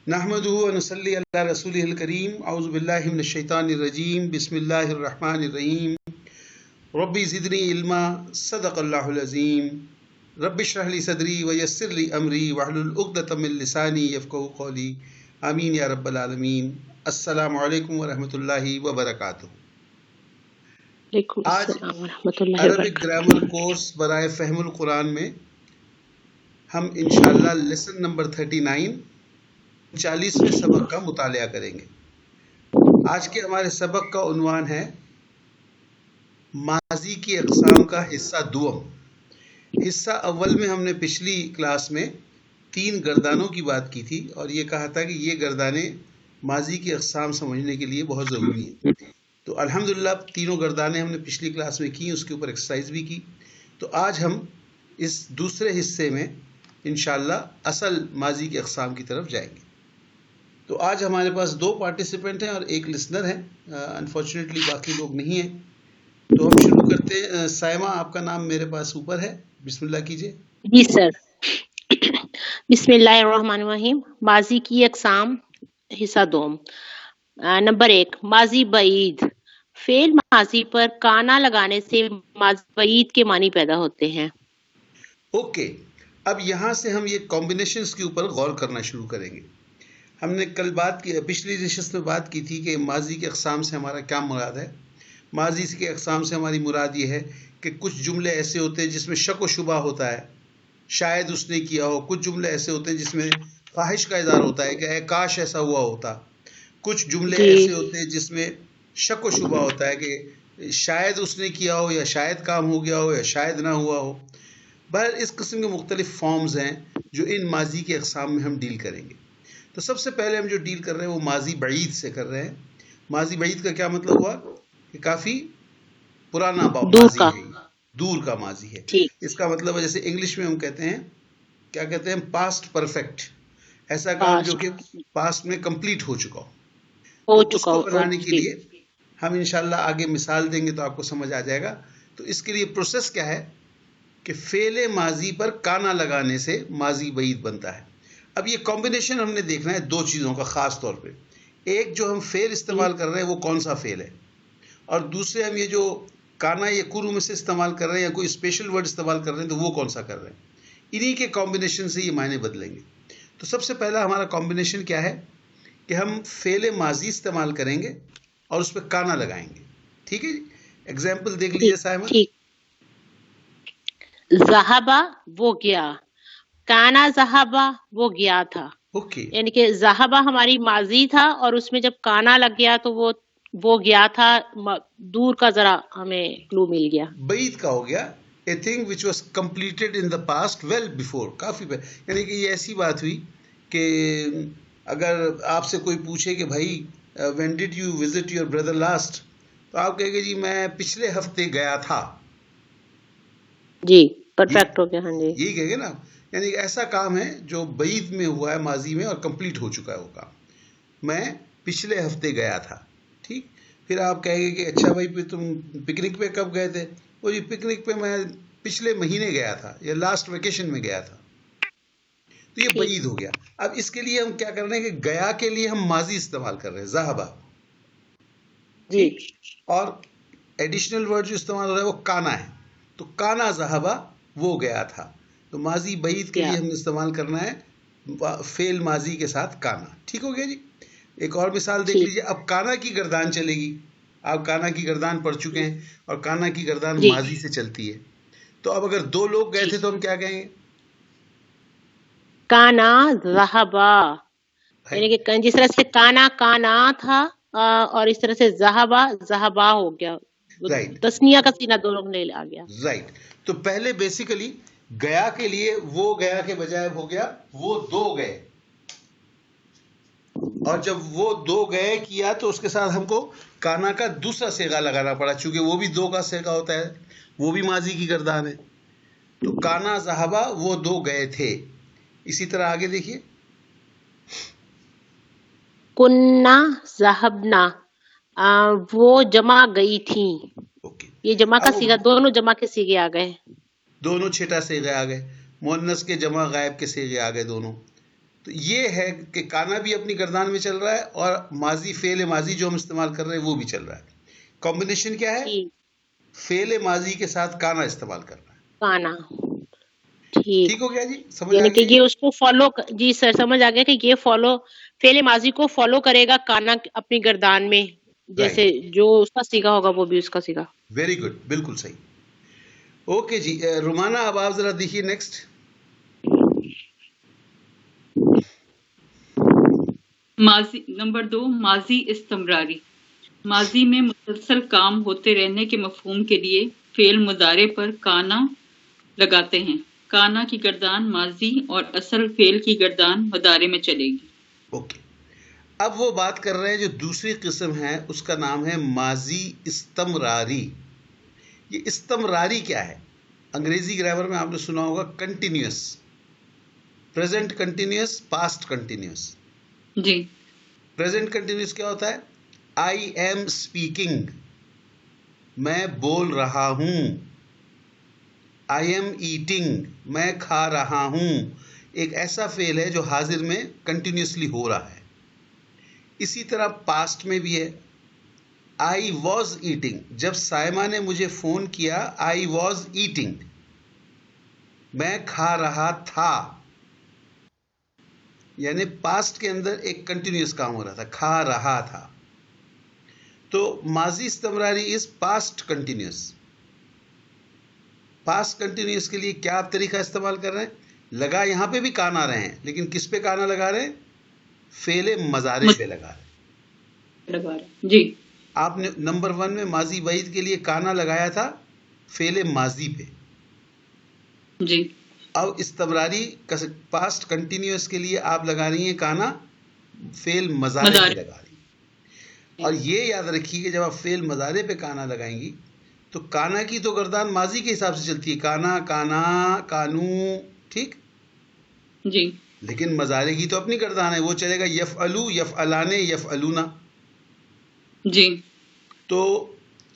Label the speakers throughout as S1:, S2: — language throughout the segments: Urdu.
S1: نحمدہ و نصلی علی رسولہ الکریم اعوذ باللہ من الشیطان الرجیم بسم اللہ الرحمن الرحیم ربی زدنی علما صدق اللہ العظیم رب اشرح لی صدری ویسر لی امری واحلل عقدۃ من لسانی یفقہوا قولی آمین یا رب العالمین۔ السلام علیکم ورحمۃ اللہ وبرکاتہ۔ آج عربک گرامر کورس برائے فہم القرآن میں ہم انشاءاللہ لیسن نمبر 39 40ویں سبق کا مطالعہ کریں گے۔ آج کے ہمارے سبق کا عنوان ہے ماضی کی اقسام کا حصہ دوم۔ حصہ اول میں ہم نے پچھلی کلاس میں 3 گردانوں کی بات کی تھی اور یہ کہا تھا کہ یہ گردانیں ماضی کی اقسام سمجھنے کے لیے بہت ضروری ہیں۔ تو الحمدللہ تینوں گردانیں ہم نے پچھلی کلاس میں کی، اس کے اوپر ایکسرسائز بھی کی۔ تو آج ہم اس دوسرے حصے میں انشاءاللہ اصل ماضی کے اقسام کی طرف جائیں گے۔ تو آج ہمارے پاس 2 پارٹیسپینٹ ہیں اور 1 لسنر ہے، انفارچونیٹلی باقی لوگ نہیں ہیں۔ تو ہم شروع کرتے ہیں۔ سائمہ، آپ کا نام میرے پاس اوپر ہے، بسم اللہ کیجئے۔
S2: جی سر۔ بسم اللہ الرحمن الرحیم۔ ماضی کی اقسام حصہ دوم۔ نمبر 1، ماضی بعید۔ فعل ماضی پر کانا لگانے سے ماضی بعید کے معنی پیدا ہوتے ہیں۔
S1: اوکے، اب یہاں سے ہم یہ کمبینیشنز کے اوپر غور کرنا شروع کریں گے۔ ہم نے کل بات کی، پچھلی نشست میں بات کی تھی کہ ماضی کے اقسام سے ہمارا کیا مراد ہے۔ ماضی کے اقسام سے ہماری مراد یہ ہے کہ کچھ جملے ایسے ہوتے ہیں جس میں شک و شبہ ہوتا ہے، شاید اس نے کیا ہو۔ کچھ جملے ایسے ہوتے ہیں جس میں خواہش کا اظہار ہوتا ہے کہ اے کاش ایسا ہوا ہوتا۔ کچھ جملے ایسے ہوتے ہیں جس میں شک و شبہ ہوتا ہے کہ شاید اس نے کیا ہو، یا شاید کام ہو گیا ہو، یا شاید نہ ہوا ہو۔ بہر اس قسم کے مختلف فارمز ہیں جو ان ماضی کے اقسام میں ہم ڈیل کریں گے۔ تو سب سے پہلے ہم جو ڈیل کر رہے ہیں وہ ماضی بعید سے کر رہے ہیں۔ ماضی بعید کا کیا مطلب ہوا؟ کہ کافی پرانا ماضی ہے، دور کا ماضی ہے۔ اس کا مطلب ہے جیسے انگلش میں ہم کہتے ہیں، کیا کہتے ہیں، پاسٹ پرفیکٹ، ایسا کام جو کہ پاسٹ میں کمپلیٹ ہو چکا ہو۔ اس کو بنانے کے لیے ہم انشاءاللہ آگے مثال دیں گے تو آپ کو سمجھ آ جائے گا۔ تو اس کے لیے پروسیس کیا ہے کہ فعل ماضی پر کانا لگانے سے ماضی بعید بنتا ہے۔ اب یہ کمبینیشن ہم نے دیکھنا ہے 2 چیزوں کا خاص طور پہ۔ ایک جو ہم فعل استعمال کر رہے ہیں وہ کون سا فعل ہے، اور دوسرے ہم یہ جو کانا یا کرو میں سے استعمال کر رہے ہیں یا کوئی اسپیشل ورڈ استعمال کر رہے ہیں تو وہ کون سا کر رہے ہیں۔ انہی کے کمبینیشن سے یہ معنی بدلیں گے۔ تو سب سے پہلا ہمارا کمبینیشن کیا ہے کہ ہم فعل ماضی استعمال کریں گے اور اس پہ کانا لگائیں گے۔ ٹھیک ہے جی، ایگزامپل دیکھ لیجیے سائمن۔
S2: ذہبا، وہ گیا۔ کانا ذہبا، وہ گیا تھا۔ یعنی کہ ذہبا ہماری ماضی تھا اور اس میں جب کانا لگ گیا تو وہ گیا تھا، دور کا ذرا ہمیں کلو مل گیا۔
S1: بعید کا ہو گیا a thing which was completed in the past well before، کافی یعنی کہ یہ ایسی بات ہوئی کہ اگر آپ سے کوئی پوچھے کہ بھائی when did you visit your brother last، تو آپ کہیں گے جی میں پچھلے ہفتے گیا تھا۔
S2: جی پرفیکٹ ہو گیا، ہاں جی
S1: یہی کہیں گے نا۔ یعنی ایسا کام ہے جو بعید میں ہوا ہے، ماضی میں، اور کمپلیٹ ہو چکا ہے وہ کام۔ میں پچھلے ہفتے گیا تھا، ٹھیک۔ پھر آپ کہیں گے کہ اچھا بھائی پھر تم پکنک پہ کب گئے تھے؟ وہ جی پکنک پہ میں پچھلے مہینے گیا تھا یا لاسٹ ویکیشن میں گیا تھا۔ تو یہ بعید ہو گیا۔ اب اس کے لیے ہم کیا کر رہے ہیں کہ گیا کے لیے ہم ماضی استعمال کر رہے ہیں، ذہبا
S2: جی،
S1: اور ایڈیشنل ورڈ جو استعمال ہو رہا ہے وہ کانا ہے۔ تو کانا ذہبا، وہ گیا تھا۔ تو ماضی بعید کے لیے ہم نے استعمال کرنا ہے فعل ماضی کے ساتھ کانا۔ ٹھیک ہو گیا جی۔ ایک اور مثال دیکھ لیجیے۔ اب کانا کی گردان چلے گی، آپ کانا کی گردان پڑھ چکے ہیں اور کانا کی گردان ماضی سے چلتی ہے۔ تو اب اگر 2 لوگ گئے تھے تو ہم کیا کہیں گے؟
S2: کانا ذہبا، یعنی کہ جس طرح سے کانا کانا تھا اور اس طرح سے ذہبا ذہبا ہو گیا، تسنیہ کا سینہ دونوں میں آ گیا۔
S1: رائٹ۔ تو پہلے بیسیکلی گیا کے لیے وہ گیا کے بجائے ہو گیا وہ 2 گئے، اور جب وہ 2 گئے کیا تو اس کے ساتھ ہم کو کانا کا دوسرا صیغہ لگانا پڑا، چونکہ وہ بھی 2 کا صیغہ ہوتا ہے، وہ بھی ماضی کی گردان ہے۔ تو کانا ذہبا، وہ 2 گئے تھے۔ اسی طرح آگے دیکھیے،
S2: کننا ذہبنا، وہ جمع گئی تھیں۔ یہ جمع کا صیغہ، دونوں جمع کے صیغے آ گئے،
S1: دونوں چھٹا صیغے آ گئے، مؤنث کے جمع غائب کے صیغے آ گئے دونوں۔ تو یہ ہے کہ کانا بھی اپنی گردان میں چل رہا ہے اور ماضی فعل ماضی جو ہم استعمال کر رہے ہیں وہ بھی چل رہا ہے. کمبینیشن کیا ہے؟
S2: ٹھیک.
S1: فعل ماضی کے ساتھ کانا استعمال کرنا ہے.
S2: کانا. ٹھیک.
S1: ٹھیک ہو گیا جی؟ سمجھ آ
S2: یعنی کہ
S1: گئی؟
S2: یہ اس کو فالو، جی سر سمجھ آ گیا کہ یہ فالو فعل ماضی کو فالو کرے گا کانا اپنی گردان میں،
S1: رائٹ،
S2: جیسے جو اس کا سیکھا ہوگا وہ بھی اس کا سیکھا.
S1: ویری گڈ، بالکل صحیح. اوکے جی، رومانہ اب آپ ذرا دیکھیے نیکسٹ.
S3: ماضی نمبر 2، ماضی استمراری. ماضی میں مسلسل کام ہوتے رہنے کے مفہوم کے لیے فعل مضارع پر کانا لگاتے ہیں. کانا کی گردان ماضی اور اصل فعل کی گردان مضارع میں چلے گی.
S1: اوکے، اب وہ بات کر رہے ہیں جو دوسری قسم ہے، اس کا نام ہے ماضی استمراری. یہ استمراری کیا ہے؟ انگریزی گرامر میں آپ نے سنا ہوگا continuous, present continuous, past continuous.
S3: جی.
S1: پریزنٹ کنٹینیوس کیا ہوتا ہے؟ آئی ایم اسپیکنگ، میں بول رہا ہوں. آئی ایم ایٹنگ، میں کھا رہا ہوں. ایک ایسا فعل ہے جو حاضر میں کنٹینیوسلی ہو رہا ہے. اسی طرح پاسٹ میں بھی ہے. آئی واز ایٹنگ، جب سائمہ نے مجھے فون کیا آئی واز ایٹنگ، میں کھا رہا تھا. یعنی پاسٹ کے اندر ایک کنٹینیوس کام ہو رہا تھا، کھا رہا تھا. تو ماضی استمراری از پاسٹ کنٹینیوس. پاسٹ کنٹینیوس کے لیے کیا آپ طریقہ استعمال کر رہے ہیں؟ لگا یہاں پہ بھی کانا رہے ہیں، لیکن کس پہ کانا لگا رہے ہیں؟ فعل مضارع پہ لگا رہے ہیں.
S3: جی.
S1: آپ نے نمبر 1 میں ماضی بعید کے لیے کانا لگایا تھا فعل ماضی پہ.
S3: جی.
S1: اب استمراری پاسٹ کنٹینیوس کے لیے آپ لگا رہی ہیں کانا فعل مضارع پہ لگا رہی ہیں. اور یہ یاد رکھیے کہ جب آپ فعل مضارع پہ کانا لگائیں گی تو کانا کی تو گردان ماضی کے حساب سے چلتی ہے، کانا، کانا، کانو، ٹھیک.
S3: جی.
S1: لیکن مضارع کی تو اپنی گردان ہے، وہ چلے گا یفعلو، یفعلانے، یفعلونا.
S3: جی.
S1: تو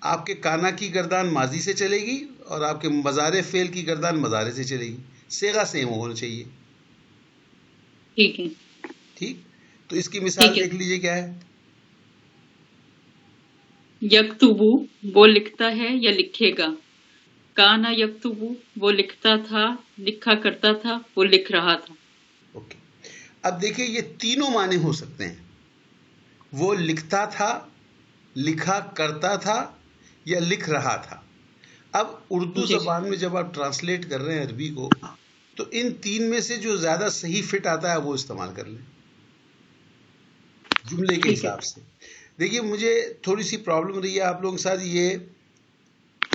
S1: آپ کے کانا کی گردان ماضی سے چلے گی اور آپ کے مضارع فعل کی گردان مضارع سے چلے گی. صیغہ سیم ہونا چاہیے.
S3: ٹھیک ہے.
S1: ٹھیک. تو اس کی مثال دیکھ لیجئے کیا ہے.
S3: یکتبو، وہ لکھتا ہے یا لکھے گا. کانا یکتبو، وہ لکھتا تھا، لکھا کرتا تھا، وہ لکھ رہا تھا.
S1: اوکے، اب دیکھیں یہ تینوں معنی ہو سکتے ہیں. وہ لکھتا تھا، لکھا کرتا تھا یا لکھ رہا تھا. اب اردو
S3: جی.
S1: زبان میں جب آپ ٹرانسلیٹ کر رہے ہیں عربی کو تو ان تین میں سے جو زیادہ صحیح فٹ آتا ہے وہ استعمال کر لیں جملے کے
S3: ٹھیک ہے.
S1: حساب سے. دیکھیے مجھے تھوڑی سی پرابلم رہی ہے آپ لوگوں کے ساتھ یہ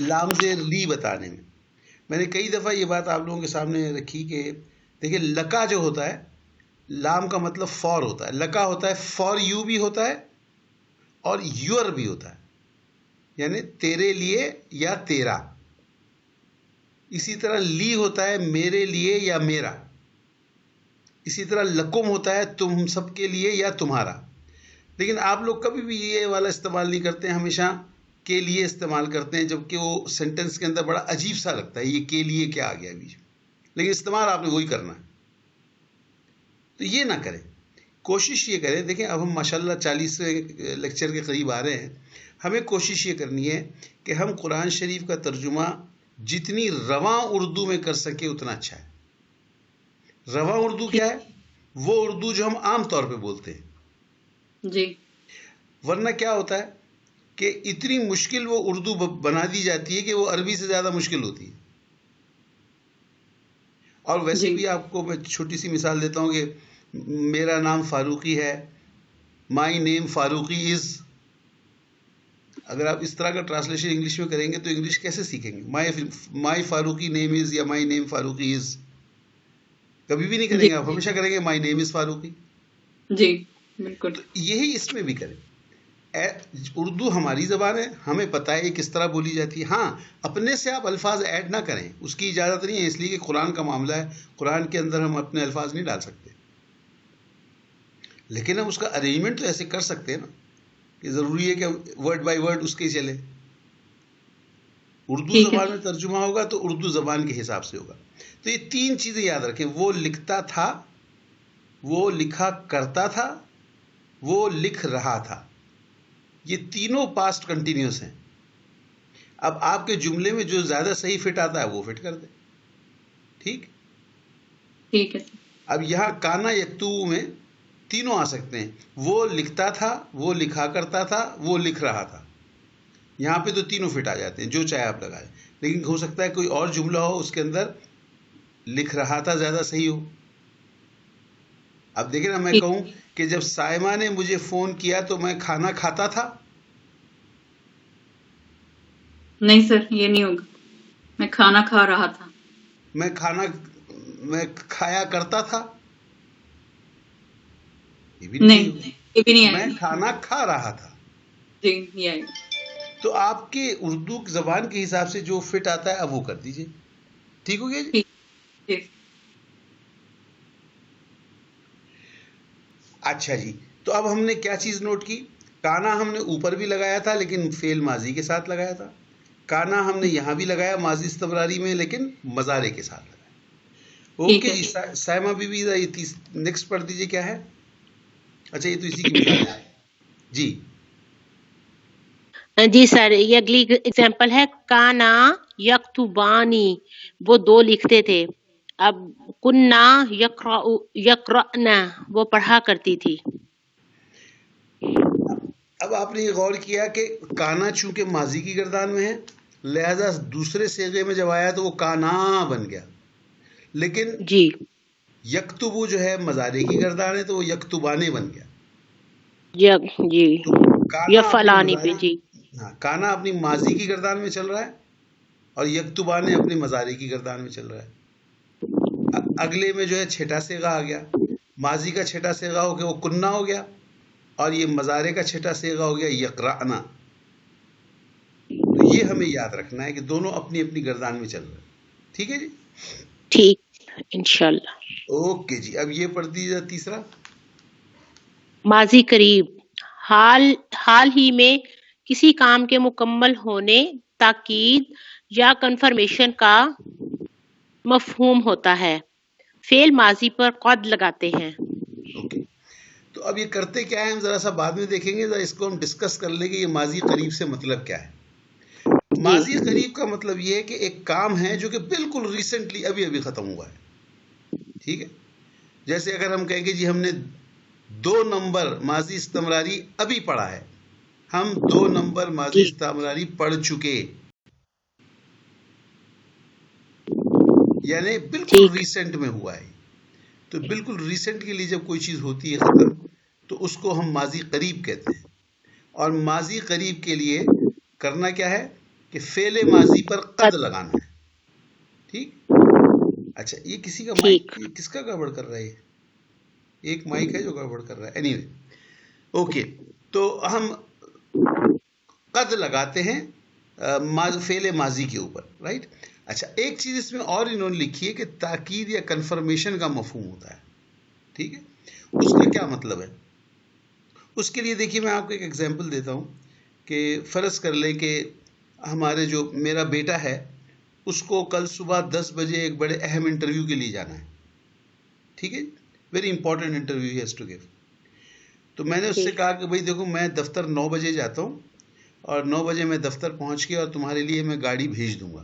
S1: لام زیر لی بتانے میں. میں نے کئی دفعہ یہ بات آپ لوگوں کے سامنے رکھی کہ دیکھیے لکا جو ہوتا ہے، لام کا مطلب فور ہوتا ہے. لکا ہوتا ہے فار یو بھی ہوتا ہے اور یور بھی ہوتا ہے، یعنی تیرے لیے یا تیرا. اسی طرح لی ہوتا ہے میرے لیے یا میرا. اسی طرح لکم ہوتا ہے تم سب کے لیے یا تمہارا. لیکن آپ لوگ کبھی بھی یہ والا استعمال نہیں کرتے، ہمیشہ کے لیے استعمال کرتے ہیں، جبکہ وہ سینٹنس کے اندر بڑا عجیب سا لگتا ہے یہ کے لیے کیا آ گیا بیچ میں. لیکن استعمال آپ نے وہی کرنا ہے. تو یہ نہ کریں، کوشش یہ کریں. دیکھیں اب ہم ماشاءاللہ 40 لیکچر کے قریب آ رہے ہیں. ہمیں کوشش یہ کرنی ہے کہ ہم قرآن شریف کا ترجمہ جتنی رواں اردو میں کر سکے اتنا اچھا ہے. رواں اردو کیا ہے؟ وہ اردو جو ہم عام طور پہ بولتے ہیں.
S3: جی.
S1: ورنہ کیا ہوتا ہے کہ اتنی مشکل وہ اردو بنا دی جاتی ہے کہ وہ عربی سے زیادہ مشکل ہوتی ہے. اور ویسے
S3: جی.
S1: بھی آپ کو میں چھوٹی سی مثال دیتا ہوں کہ میرا نام فاروقی ہے، مائی نیم فاروقی از. اگر آپ اس طرح کا ٹرانسلیشن انگلش میں کریں گے تو انگلش کیسے سیکھیں گے؟ مائی فاروقی نیم از یا مائی نیم فاروقی از کبھی بھی نہیں کریں گے. آپ ہمیشہ کریں گے مائی نیم از فاروقی.
S3: جی بالکل.
S1: تو یہی اس میں بھی کریں. اردو ہماری زبان ہے، ہمیں پتہ ہے کس طرح بولی جاتی ہے. ہاں اپنے سے آپ الفاظ ایڈ نہ کریں، اس کی اجازت نہیں ہے، اس لیے کہ قرآن کا معاملہ ہے. قرآن کے اندر ہم اپنے الفاظ نہیں ڈال سکتے، لیکن ہم اس کا ارینجمنٹ تو ایسے کر سکتے ہیں نا کہ ضروری ہے کہ ورڈ بائی ورڈ اس کے ہی چلے. اردو زبان میں ترجمہ ہوگا تو اردو زبان کے حساب سے ہوگا. تو یہ تین چیزیں یاد رکھیں. وہ لکھتا تھا، وہ لکھا کرتا تھا، وہ لکھ رہا تھا. یہ تینوں پاسٹ کنٹینیوس ہیں. اب آپ کے جملے میں جو زیادہ صحیح فٹ آتا ہے وہ فٹ کر دیں. ٹھیک.
S3: ٹھیک ہے.
S1: اب یہاں کانا یکتوب میں تینوں آ سکتے ہیں. وہ لکھتا تھا، وہ لکھا کرتا تھا، وہ لکھ رہا تھا. یہاں پہ تو تینوں فٹ آ جاتے ہیں، جو چاہے آپ لگائیں. لیکن ہو سکتا ہے کوئی اور جملہ ہو اس کے اندر لکھ رہا تھا زیادہ صحیح ہو. اب دیکھیں نا، میں کہوں کہ جب سائمہ نے مجھے فون کیا تو میں کھانا کھاتا تھا.
S3: نہیں سر، یہ نہیں ہوگا. میں کھانا کھا رہا تھا.
S1: میں کھایا کرتا تھا. یہ بھی نہیں
S3: نہیں،
S1: ہوگا.
S3: یہ بھی نہیں
S1: میں
S3: آئے گا.
S1: کھانا کھا رہا تھا.
S3: جی، یہ آئے گا.
S1: تو آپ کے اردو زبان کے حساب سے جو فٹ آتا ہے اب وہ کر دیجئے. ٹھیک ہو گیا جی؟
S3: ٹھیک. جی.
S1: اچھا جی. تو اب ہم نے کیا چیز نوٹ کی؟ کانا ہم نے اوپر بھی لگایا تھا لیکن فعل ماضی کے ساتھ لگایا تھا. کانا ہم نے یہاں بھی لگایا ماضی استمراری میں لیکن مضارع کے ساتھ لگایا. اوکے جی. سائمہ بی بی یہ نیکسٹ پڑھ دیجئے کیا ہے. اچھا، یہ تو اسی کی مثال ہے. جی
S2: جی سر، یہ اگلی اگزامپل ہے کانا یکتبانی، وہ دو لکھتے تھے. اب کننا یقرأنا، وہ پڑھا کرتی تھی.
S1: اب آپ نے یہ غور کیا کہ کانا چونکہ ماضی کی گردان میں ہے لہذا دوسرے صیغے میں جب آیا تو وہ کانا بن گیا. لیکن
S2: جی
S1: یکتبو جو ہے مضارع کی گردان ہے تو وہ یکتبانے بن گیا.
S2: جی
S1: تو
S2: یا
S1: کانا اپنی
S2: فلانی پہ.
S1: مضارع،
S2: جی
S1: ہاں، کانا اپنی ماضی کی گردان میں چل رہا ہے اور یکتبانے اپنی مضارع کی گردان میں چل رہا ہے. اگلے میں جو ہے چھٹا صیغہ آ گیا. ماضی کا چھٹا صیغہ ہو گیا وہ کننا ہو گیا اور یہ مضارع کا چھٹا صیغہ ہو گیا یقرأنا. تو یہ ہمیں یاد رکھنا ہے کہ دونوں اپنی اپنی گردان میں چل رہے ہیں. ٹھیک ہے جی.
S2: ٹھیک، انشاءاللہ.
S1: اوکے جی. اب یہ پڑھ دیجیے تیسرا.
S2: ماضی قریب، حال ہی میں کسی کام کے مکمل ہونے، تاکید یا کنفرمیشن کا مفہوم ہوتا ہے. فعل ماضی پر قد لگاتے ہیں.
S1: اوکے. تو اب یہ کرتے کیا ہے ہم ذرا سا بعد میں دیکھیں گے. ذرا اس کو ہم ڈسکس کر لیں گے یہ ماضی قریب سے مطلب کیا ہے.
S2: جی
S1: ماضی قریب کا مطلب یہ ہے کہ ایک کام ہے جو کہ بالکل ریسنٹلی ابھی ختم ہوا ہے. ٹھیک ہے. جیسے اگر ہم کہیں گے جی ہم نے 2 نمبر ماضی استمراری ابھی پڑھا ہے، ہم 2 نمبر ماضی
S2: جی
S1: استمراری پڑھ چکے، یعنی بالکل
S2: ٹھیک.
S1: ریسنٹ میں ہوا ہے. تو بالکل ریسنٹ کے لیے جب کوئی چیز ہوتی ہے ختم تو اس کو ہم ماضی قریب کہتے ہیں. اور ماضی قریب کے لیے کرنا کیا ہے کہ فعل ماضی پر قد
S2: قد.
S1: لگانا ہے. ٹھیک. اچھا، یہ کسی کا
S2: ٹھیک.
S1: مائک کس کا گڑبڑ کر رہا ہے؟ ایک مائک ہے جو گڑبڑ کر رہا ہے. Any way, okay. تو ہم قد لگاتے ہیں فعل ماضی کے اوپر، رائٹ. اچھا، ایک چیز اس میں اور انہوں نے لکھی ہے کہ تاکید یا کنفرمیشن کا مفہوم ہوتا ہے. ٹھیک ہے. اس کا کیا مطلب ہے؟ اس کے لیے دیکھیے میں آپ کو ایک ایگزامپل دیتا ہوں کہ فرض کر لیں کہ ہمارے جو میرا بیٹا ہے اس کو کل صبح 10 بجے ایک بڑے اہم انٹرویو کے لیے جانا ہے. ٹھیک ہے. Very important interview he has to give. تو میں نے اس سے
S2: ٹھیک.
S1: کہا کہ بھائی دیکھو میں دفتر 9 بجے جاتا ہوں اور 9 بجے میں دفتر پہنچ کے اور تمہارے لیے میں گاڑی بھیج دوں گا.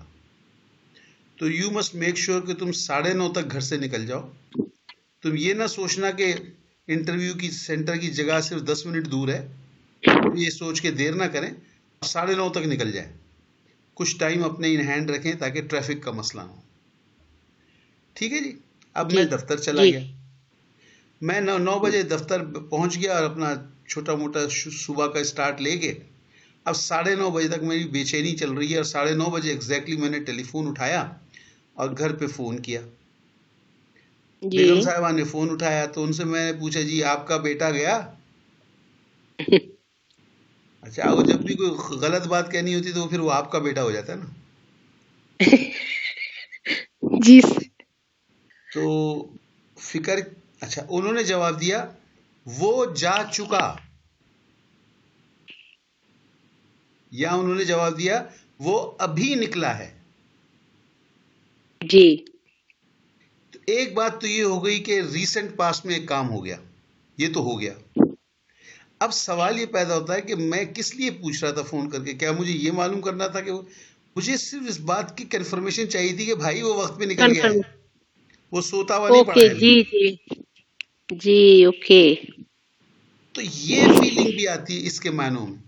S1: تو یو مسٹ میک شیور کہ تم 9:30 تک گھر سے نکل جاؤ. تم یہ نہ سوچنا کہ انٹرویو کی سینٹر کی جگہ صرف 10 منٹ دور ہے، یہ سوچ کے دیر نہ کریں، 9:30 تک نکل جائیں. کچھ ٹائم اپنے ان ہینڈ رکھیں تاکہ ٹریفک کا مسئلہ نہ ہو. ٹھیک ہے جی. اب میں
S2: جی
S1: دفتر چلا
S2: جی
S1: گیا. میں 9 بجے دفتر پہنچ گیا اور اپنا چھوٹا موٹا صبح کا اسٹارٹ لے کے اب 9:30 بجے تک میری بے چینی چل رہی ہے اور 9:30 بجے ایگزیکٹلی میں نے ٹیلی فون اٹھایا اور گھر پہ فون کیا.
S2: جی
S1: بیگم صاحبہ نے فون اٹھایا تو ان سے میں نے پوچھا جی آپ کا بیٹا گیا؟ اچھا، وہ جب بھی کوئی غلط بات کہنی ہوتی تو پھر وہ آپ کا بیٹا ہو جاتا ہے نا.
S2: جی
S1: تو فکر، اچھا انہوں نے جواب دیا وہ جا چکا، یا انہوں نے جواب دیا وہ ابھی نکلا ہے.
S2: جی
S1: تو ایک بات تو یہ ہو گئی کہ ریسنٹ پاسٹ میں ایک کام ہو گیا، یہ تو ہو گیا. اب سوال یہ پیدا ہوتا ہے کہ میں کس لیے پوچھ رہا تھا فون کر کے؟ کیا مجھے یہ معلوم کرنا تھا کہ مجھے صرف اس بات کی کنفرمیشن چاہیے تھی کہ بھائی وہ وقت پہ نکل گیا ہے، وہ سوتا ہوا نہیں پڑا
S2: اوکے
S1: ہے.
S2: جی جی جی اوکے
S1: تو یہ فیلنگ بھی آتی ہے اس کے معنوں میں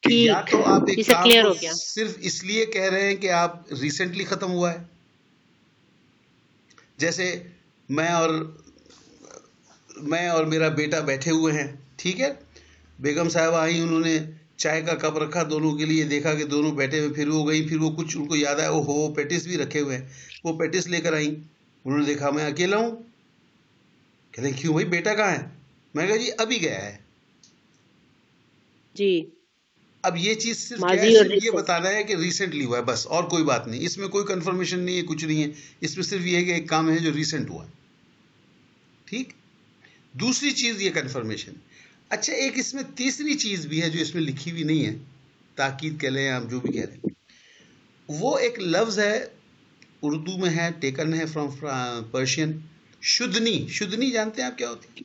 S1: کہ یا
S2: ٹھیک،
S1: تو آپ ایک
S2: جی سر
S1: کام
S2: کلیئر
S1: کو
S2: ہو گیا.
S1: صرف اس لیے کہہ رہے ہیں کہ آپ ریسنٹلی ختم ہوا ہے. جیسے میں اور میرا بیٹا بیٹھے ہوئے ہیں، ٹھیک ہے، بیگم صاحبہ آئیں، انہوں نے چائے کا کپ رکھا دونوں کے لیے، دیکھا کہ دونوں بیٹھے ہوئے، پھر وہ گئی، پھر وہ کچھ ان کو یاد آیا، وہ پیٹس بھی رکھے ہوئے ہیں، وہ پیٹس لے کر آئیں. انہوں نے دیکھا میں اکیلا ہوں، کہتے ہیں کیوں بھائی بیٹا کہاں ہے؟ میں کہا جی ابھی گیا ہے.
S2: جی
S1: اب یہ چیز صرف کیا ہے،
S2: ماضی اور
S1: صرف یہ
S2: ریسنٹ.
S1: بتانا ہے کہ ریسنٹلی ہوا ہے، بس، اور کوئی بات نہیں، اس میں کوئی کنفرمیشن نہیں ہے، کچھ نہیں ہے، اس میں صرف یہ ہے کہ ایک کام ہے جو ریسنٹ ہوا ہے. ٹھیک. دوسری چیز یہ کنفرمیشن. اچھا ایک اس میں تیسری چیز بھی ہے جو اس میں لکھی ہوئی نہیں ہے، تاکید کہہ لیں آپ جو بھی کہہ لیں. وہ ایک لفظ ہے، اردو میں ہے، ٹیکن ہے فرام پرشین، شدنی. شدنی جانتے ہیں آپ کیا ہوتی ہے؟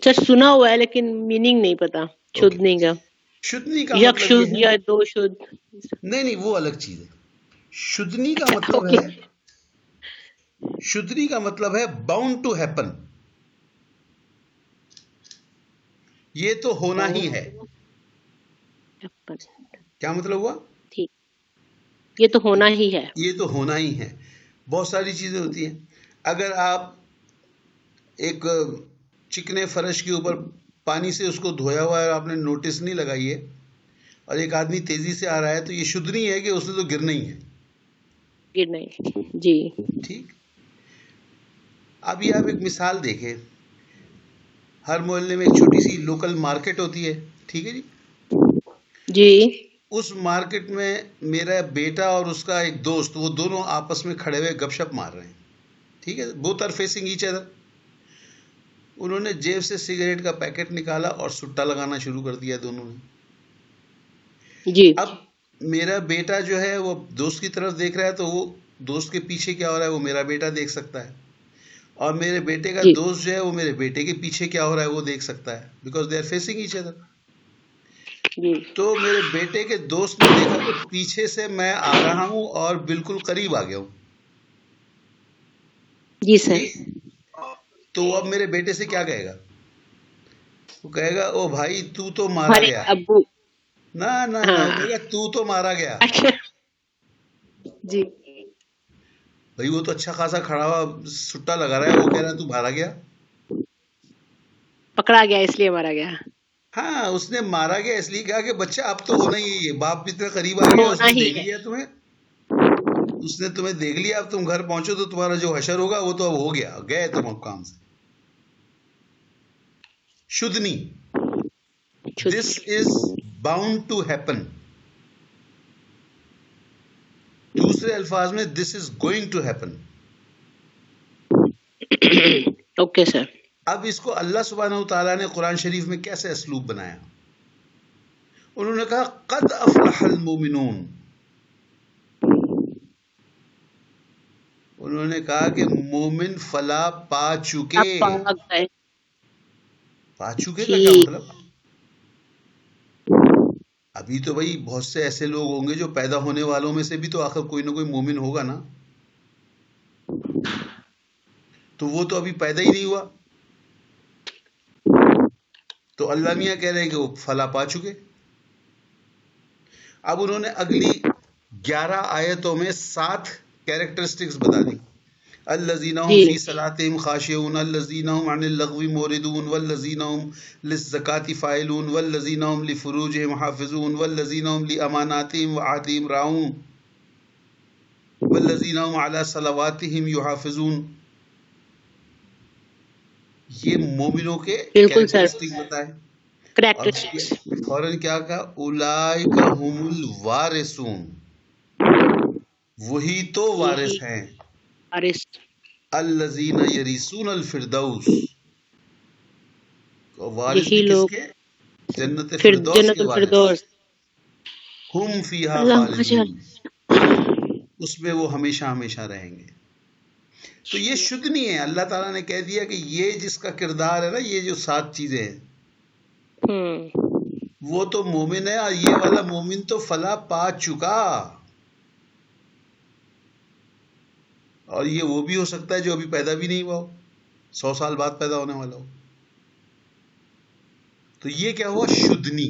S2: سر سنا ہوا ہے لیکن میننگ نہیں پتا
S1: اوکے.
S2: شدنی کا.
S1: شدنی کا
S2: یک
S1: مطلب
S2: شد
S1: یہ ہے،
S2: یا دو شد.
S1: نہیں وہ الگ چیز ہے. شدنی کا
S2: اچھا
S1: مطلب
S2: اوکے.
S1: ہے، شدنی کا مطلب ہے باؤنڈ ٹو ہیپن، یہ تو ہونا ہی ہے. کیا مطلب ہوا؟
S2: ٹھیک، یہ تو ہونا ہی ہے.
S1: یہ تو ہونا ہی ہے. بہت ساری چیزیں ہوتی ہیں. اگر آپ ایک چکنے فرش کے اوپر پانی سے اس کو دھویا ہوا ہے، آپ نے نوٹس نہیں لگائی ہے، اور ایک آدمی تیزی سے آ رہا ہے، تو یہ شدنی ہے کہ اس نے تو گرنا ہی ہے.
S2: گر نہیں. جی
S1: ٹھیک. ابھی آپ ایک مثال دیکھیں، ہر محلے میں ایک چھوٹی سی لوکل مارکیٹ ہوتی ہے، ٹھیک ہے جی.
S2: جی
S1: اس مارکیٹ میں میرا بیٹا اور اس کا ایک دوست، وہ دونوں آپس میں کھڑے ہوئے گپ شپ مار رہے ہیں، ٹھیک ہے، both are facing each other. انہوں نے جیب سے سگریٹ کا پیکٹ نکالا اور سٹا لگانا شروع کر دیا دونوں نے.
S2: جی
S1: اب میرا بیٹا جو ہے وہ دوست کی طرف دیکھ رہا ہے، تو وہ دوست کے پیچھے کیا ہو رہا ہے وہ میرا بیٹا دیکھ سکتا ہے، اور میرے بیٹے کا
S2: جی
S1: دوست جو ہے وہ میرے بیٹے کے پیچھے کیا ہو رہا ہے وہ دیکھ سکتا ہے، because they are facing each other.
S2: جی
S1: تو میرے بیٹے کے دوست نے دیکھا کہ پیچھے سے میں آ رہا ہوں اور بالکل قریب آ گیا ہوں.
S2: جی سر.
S1: ٹھیک. تو اب میرے بیٹے سے کیا کہے گا؟ وہ کہے گا او بھائی تو تو مارا
S2: ہمارے
S1: گیا.
S2: ابو.
S1: نہ نہ نہ، وہ
S2: ہاں
S1: کہے گا تو تو مارا گیا.
S2: اچھا جی
S1: بھائی وہ تو اچھا خاصا کھڑا ہوا سٹا لگا رہا ہے، وہ کہہ رہا ہے تو مارا گیا.
S2: پکڑا گیا اس لیے مارا گیا.
S1: ہاں اس نے مارا گیا اس لیے کہا کہ بچہ اب تو ہونا ہی ہے، باپ اتنے قریب آ گیا، اس
S2: ہونا
S1: نے
S2: ہی
S1: دیکھ
S2: ہے.
S1: لیا تمہیں، اس نے تمہیں دیکھ لیا، اب تم گھر پہنچو تو تمہارا جو حشر ہوگا وہ تو اب ہو گیا، گئے تم اب کام سے. شدنی، this is bound to happen. دوسرے الفاظ میں this is going to happen.
S2: Okay sir.
S1: اب اس کو اللہ سبحانہ و تعالیٰ نے قرآن شریف میں کیسے اسلوب بنایا؟ انہوں نے کہا قد افلح المومنون. انہوں نے کہا کہ مومن فلاح پا چکے.
S2: اب پاک گئے.
S1: پا چکے کا کیا
S2: ٹھیک.
S1: مطلب؟ ابھی تو بھائی بہت سے ایسے لوگ ہوں گے جو پیدا ہونے والوں میں سے بھی تو آخر کوئی نہ کوئی مومن ہوگا نا، تو وہ تو ابھی پیدا ہی نہیں ہوا. تو اللہ میاں کہہ رہے ہیں کہ وہ فلاح پا چکے. اب انہوں نے اگلی 11 آیتوں میں 7 کیریکٹرسٹکس بتا دی. الذین هم
S2: جی
S1: فی صلاتهم خاشعون الذین هم عن اللغو معرضون والذین هم للزکاة فاعلون والذین هم لفروجهم حافظون والذین هم لاماناتهم وعهدهم راعون والذین هم علی صلواتهم یحافظون. یہ مومنوں کے
S2: بالکل سر.
S1: کیریکٹرسٹک بتائے، اور
S2: کریکٹرسٹکس.
S1: فوراً کیا کہا؟ اولئک هم الوارثون، وہی تو
S2: یہی
S1: وارث ہیں.
S2: وارث.
S1: الذین یریثون الفردوس، وارث
S2: یہی
S1: بھی کس
S2: لوگ
S1: کے؟ جنت
S2: پھر
S1: فردوس
S2: جنت
S1: کے وارث.
S2: الفردوس.
S1: ہم فیہا
S2: اللہ
S1: خالدون، اس میں وہ ہمیشہ ہمیشہ رہیں گے. تو یہ شدھ نہیں ہے. اللہ تعالیٰ نے کہہ دیا کہ یہ جس کا کردار ہے نا، یہ جو 7 چیزیں ہیں وہ تو مومن ہے، اور یہ والا مومن تو فلاح پا چکا. اور یہ وہ بھی ہو سکتا ہے جو ابھی پیدا بھی نہیں ہوا ہو، 100 سال بعد پیدا ہونے والا ہو. تو یہ کیا ہوا؟ شدنی.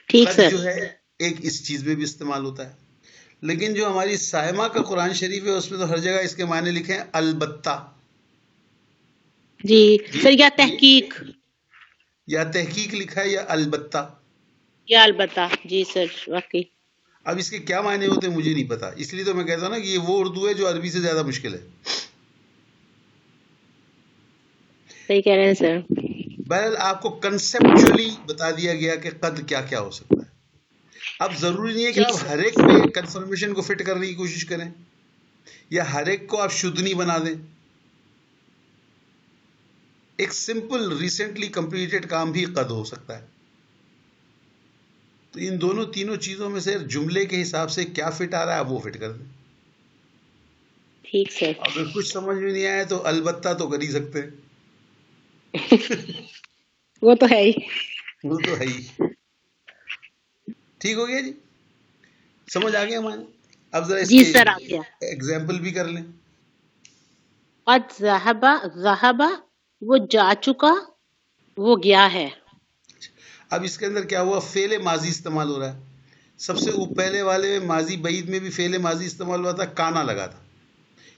S2: ٹھیک
S1: قد
S2: سر.
S1: جو ہے ایک اس چیز میں بھی استعمال ہوتا ہے. لیکن جو ہماری سائمہ کا قرآن شریف ہے اس میں تو ہر جگہ اس کے معنی لکھے ہیں البتہ.
S2: جی سر، یا تحقیق
S1: یا تحقیق لکھا ہے یا البتہ.
S2: یا البتہ. جی سر واقعی.
S1: اب اس کے کیا معنی ہوتے ہیں مجھے نہیں پتا، اس لیے تو میں کہتا ہوں نا کہ یہ وہ اردو ہے جو عربی سے زیادہ مشکل ہے.
S2: صحیح کہہ رہے ہیں سر.
S1: بہرحال آپ کو کنسپچولی بتا دیا گیا کہ قد کیا کیا ہو سکتا ہے. اب ضروری نہیں ہے کہ
S2: جی
S1: آپ
S2: سر.
S1: ہر ایک میں کنفرمیشن کو فٹ کرنے کی کوشش کریں یا ہر ایک کو آپ شدنی بنا دیں. ایک سمپل ریسنٹلی کمپلیٹڈ کام بھی قد ہو سکتا ہے. تو ان دونوں تینوں چیزوں میں سے جملے کے حساب سے کیا فٹ آ رہا ہے آپ وہ فٹ کر دیں.
S2: ٹھیک سر.
S1: اگر کچھ سمجھ میں نہیں آیا تو البتہ تو کر ہی سکتے ہیں.
S2: وہ تو ہے ہی.
S1: وہ تو ہے ہی. ٹھیک ہو گیا جی، سمجھ آ گیا ہمارے. اب ذرا اس
S2: جی
S1: کے
S2: سر آ گیا.
S1: ایگزامپل بھی کر لیں.
S2: قد ذہب، ذہب وہ جا چکا، وہ گیا ہے.
S1: اب اس کے اندر کیا ہوا؟ فعل ماضی استعمال ہو رہا ہے. سب سے پہلے والے میں ماضی بعید میں بھی فعل ماضی استعمال ہوا تھا، کانا لگا تھا.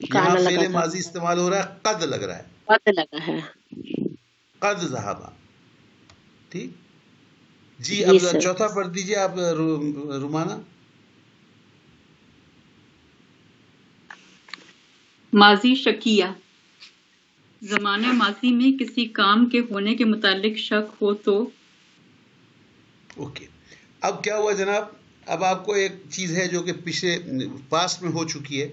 S1: یہاں
S2: کانا لگا
S1: فعل
S2: تھا،
S1: ماضی استعمال ہو رہا ہے، قد لگ رہا ہے.
S2: قد لگا ہے.
S1: قد ذہبا. ٹھیک جی.
S2: جی
S1: اب
S2: سر.
S1: چوتھا پڑھ دیجئے آپ رومانہ.
S3: ماضی شکیہ، زمانہ ماضی میں کسی کام کے ہونے کے متعلق شک ہو تو.
S1: اوکے. اب کیا ہوا جناب؟ اب آپ کو ایک چیز ہے جو کہ پچھلے پاسٹ میں ہو چکی ہے.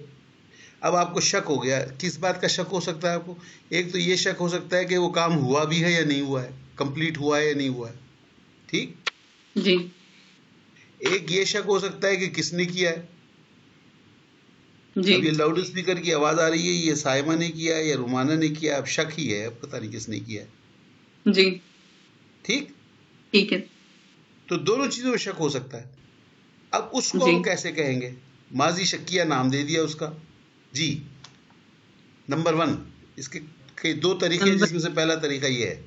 S1: اب آپ کو شک ہو گیا. کس بات کا شک ہو سکتا ہے آپ کو؟ ایک تو یہ شک ہو سکتا ہے کہ وہ کام ہوا بھی ہے یا نہیں ہوا ہے، کمپلیٹ ہوا ہے یا نہیں ہوا ہے. ٹھیک.
S3: جی
S1: ایک یہ شک ہو سکتا ہے کہ کس نے کیا ہے.
S3: جی
S1: اب یہ لاؤڈ اسپیکر کی آواز آ رہی ہے، یہ سائمہ نے کیا ہے یا رومانہ نے کیا ہے، اب شک ہی ہے، اب پتہ نہیں کس نے کیا ہے.
S3: جی
S1: ٹھیک.
S3: ٹھیک ہے.
S1: تو دونوں چیزوں میں شک ہو سکتا ہے. اب اس کو
S3: جی
S1: ہم کیسے کہیں گے؟ ماضی شکیہ نام دے دیا اس کا. جی نمبر 1 اس کے 2 طریقے، جس میں سے پہلا طریقہ یہ ہے.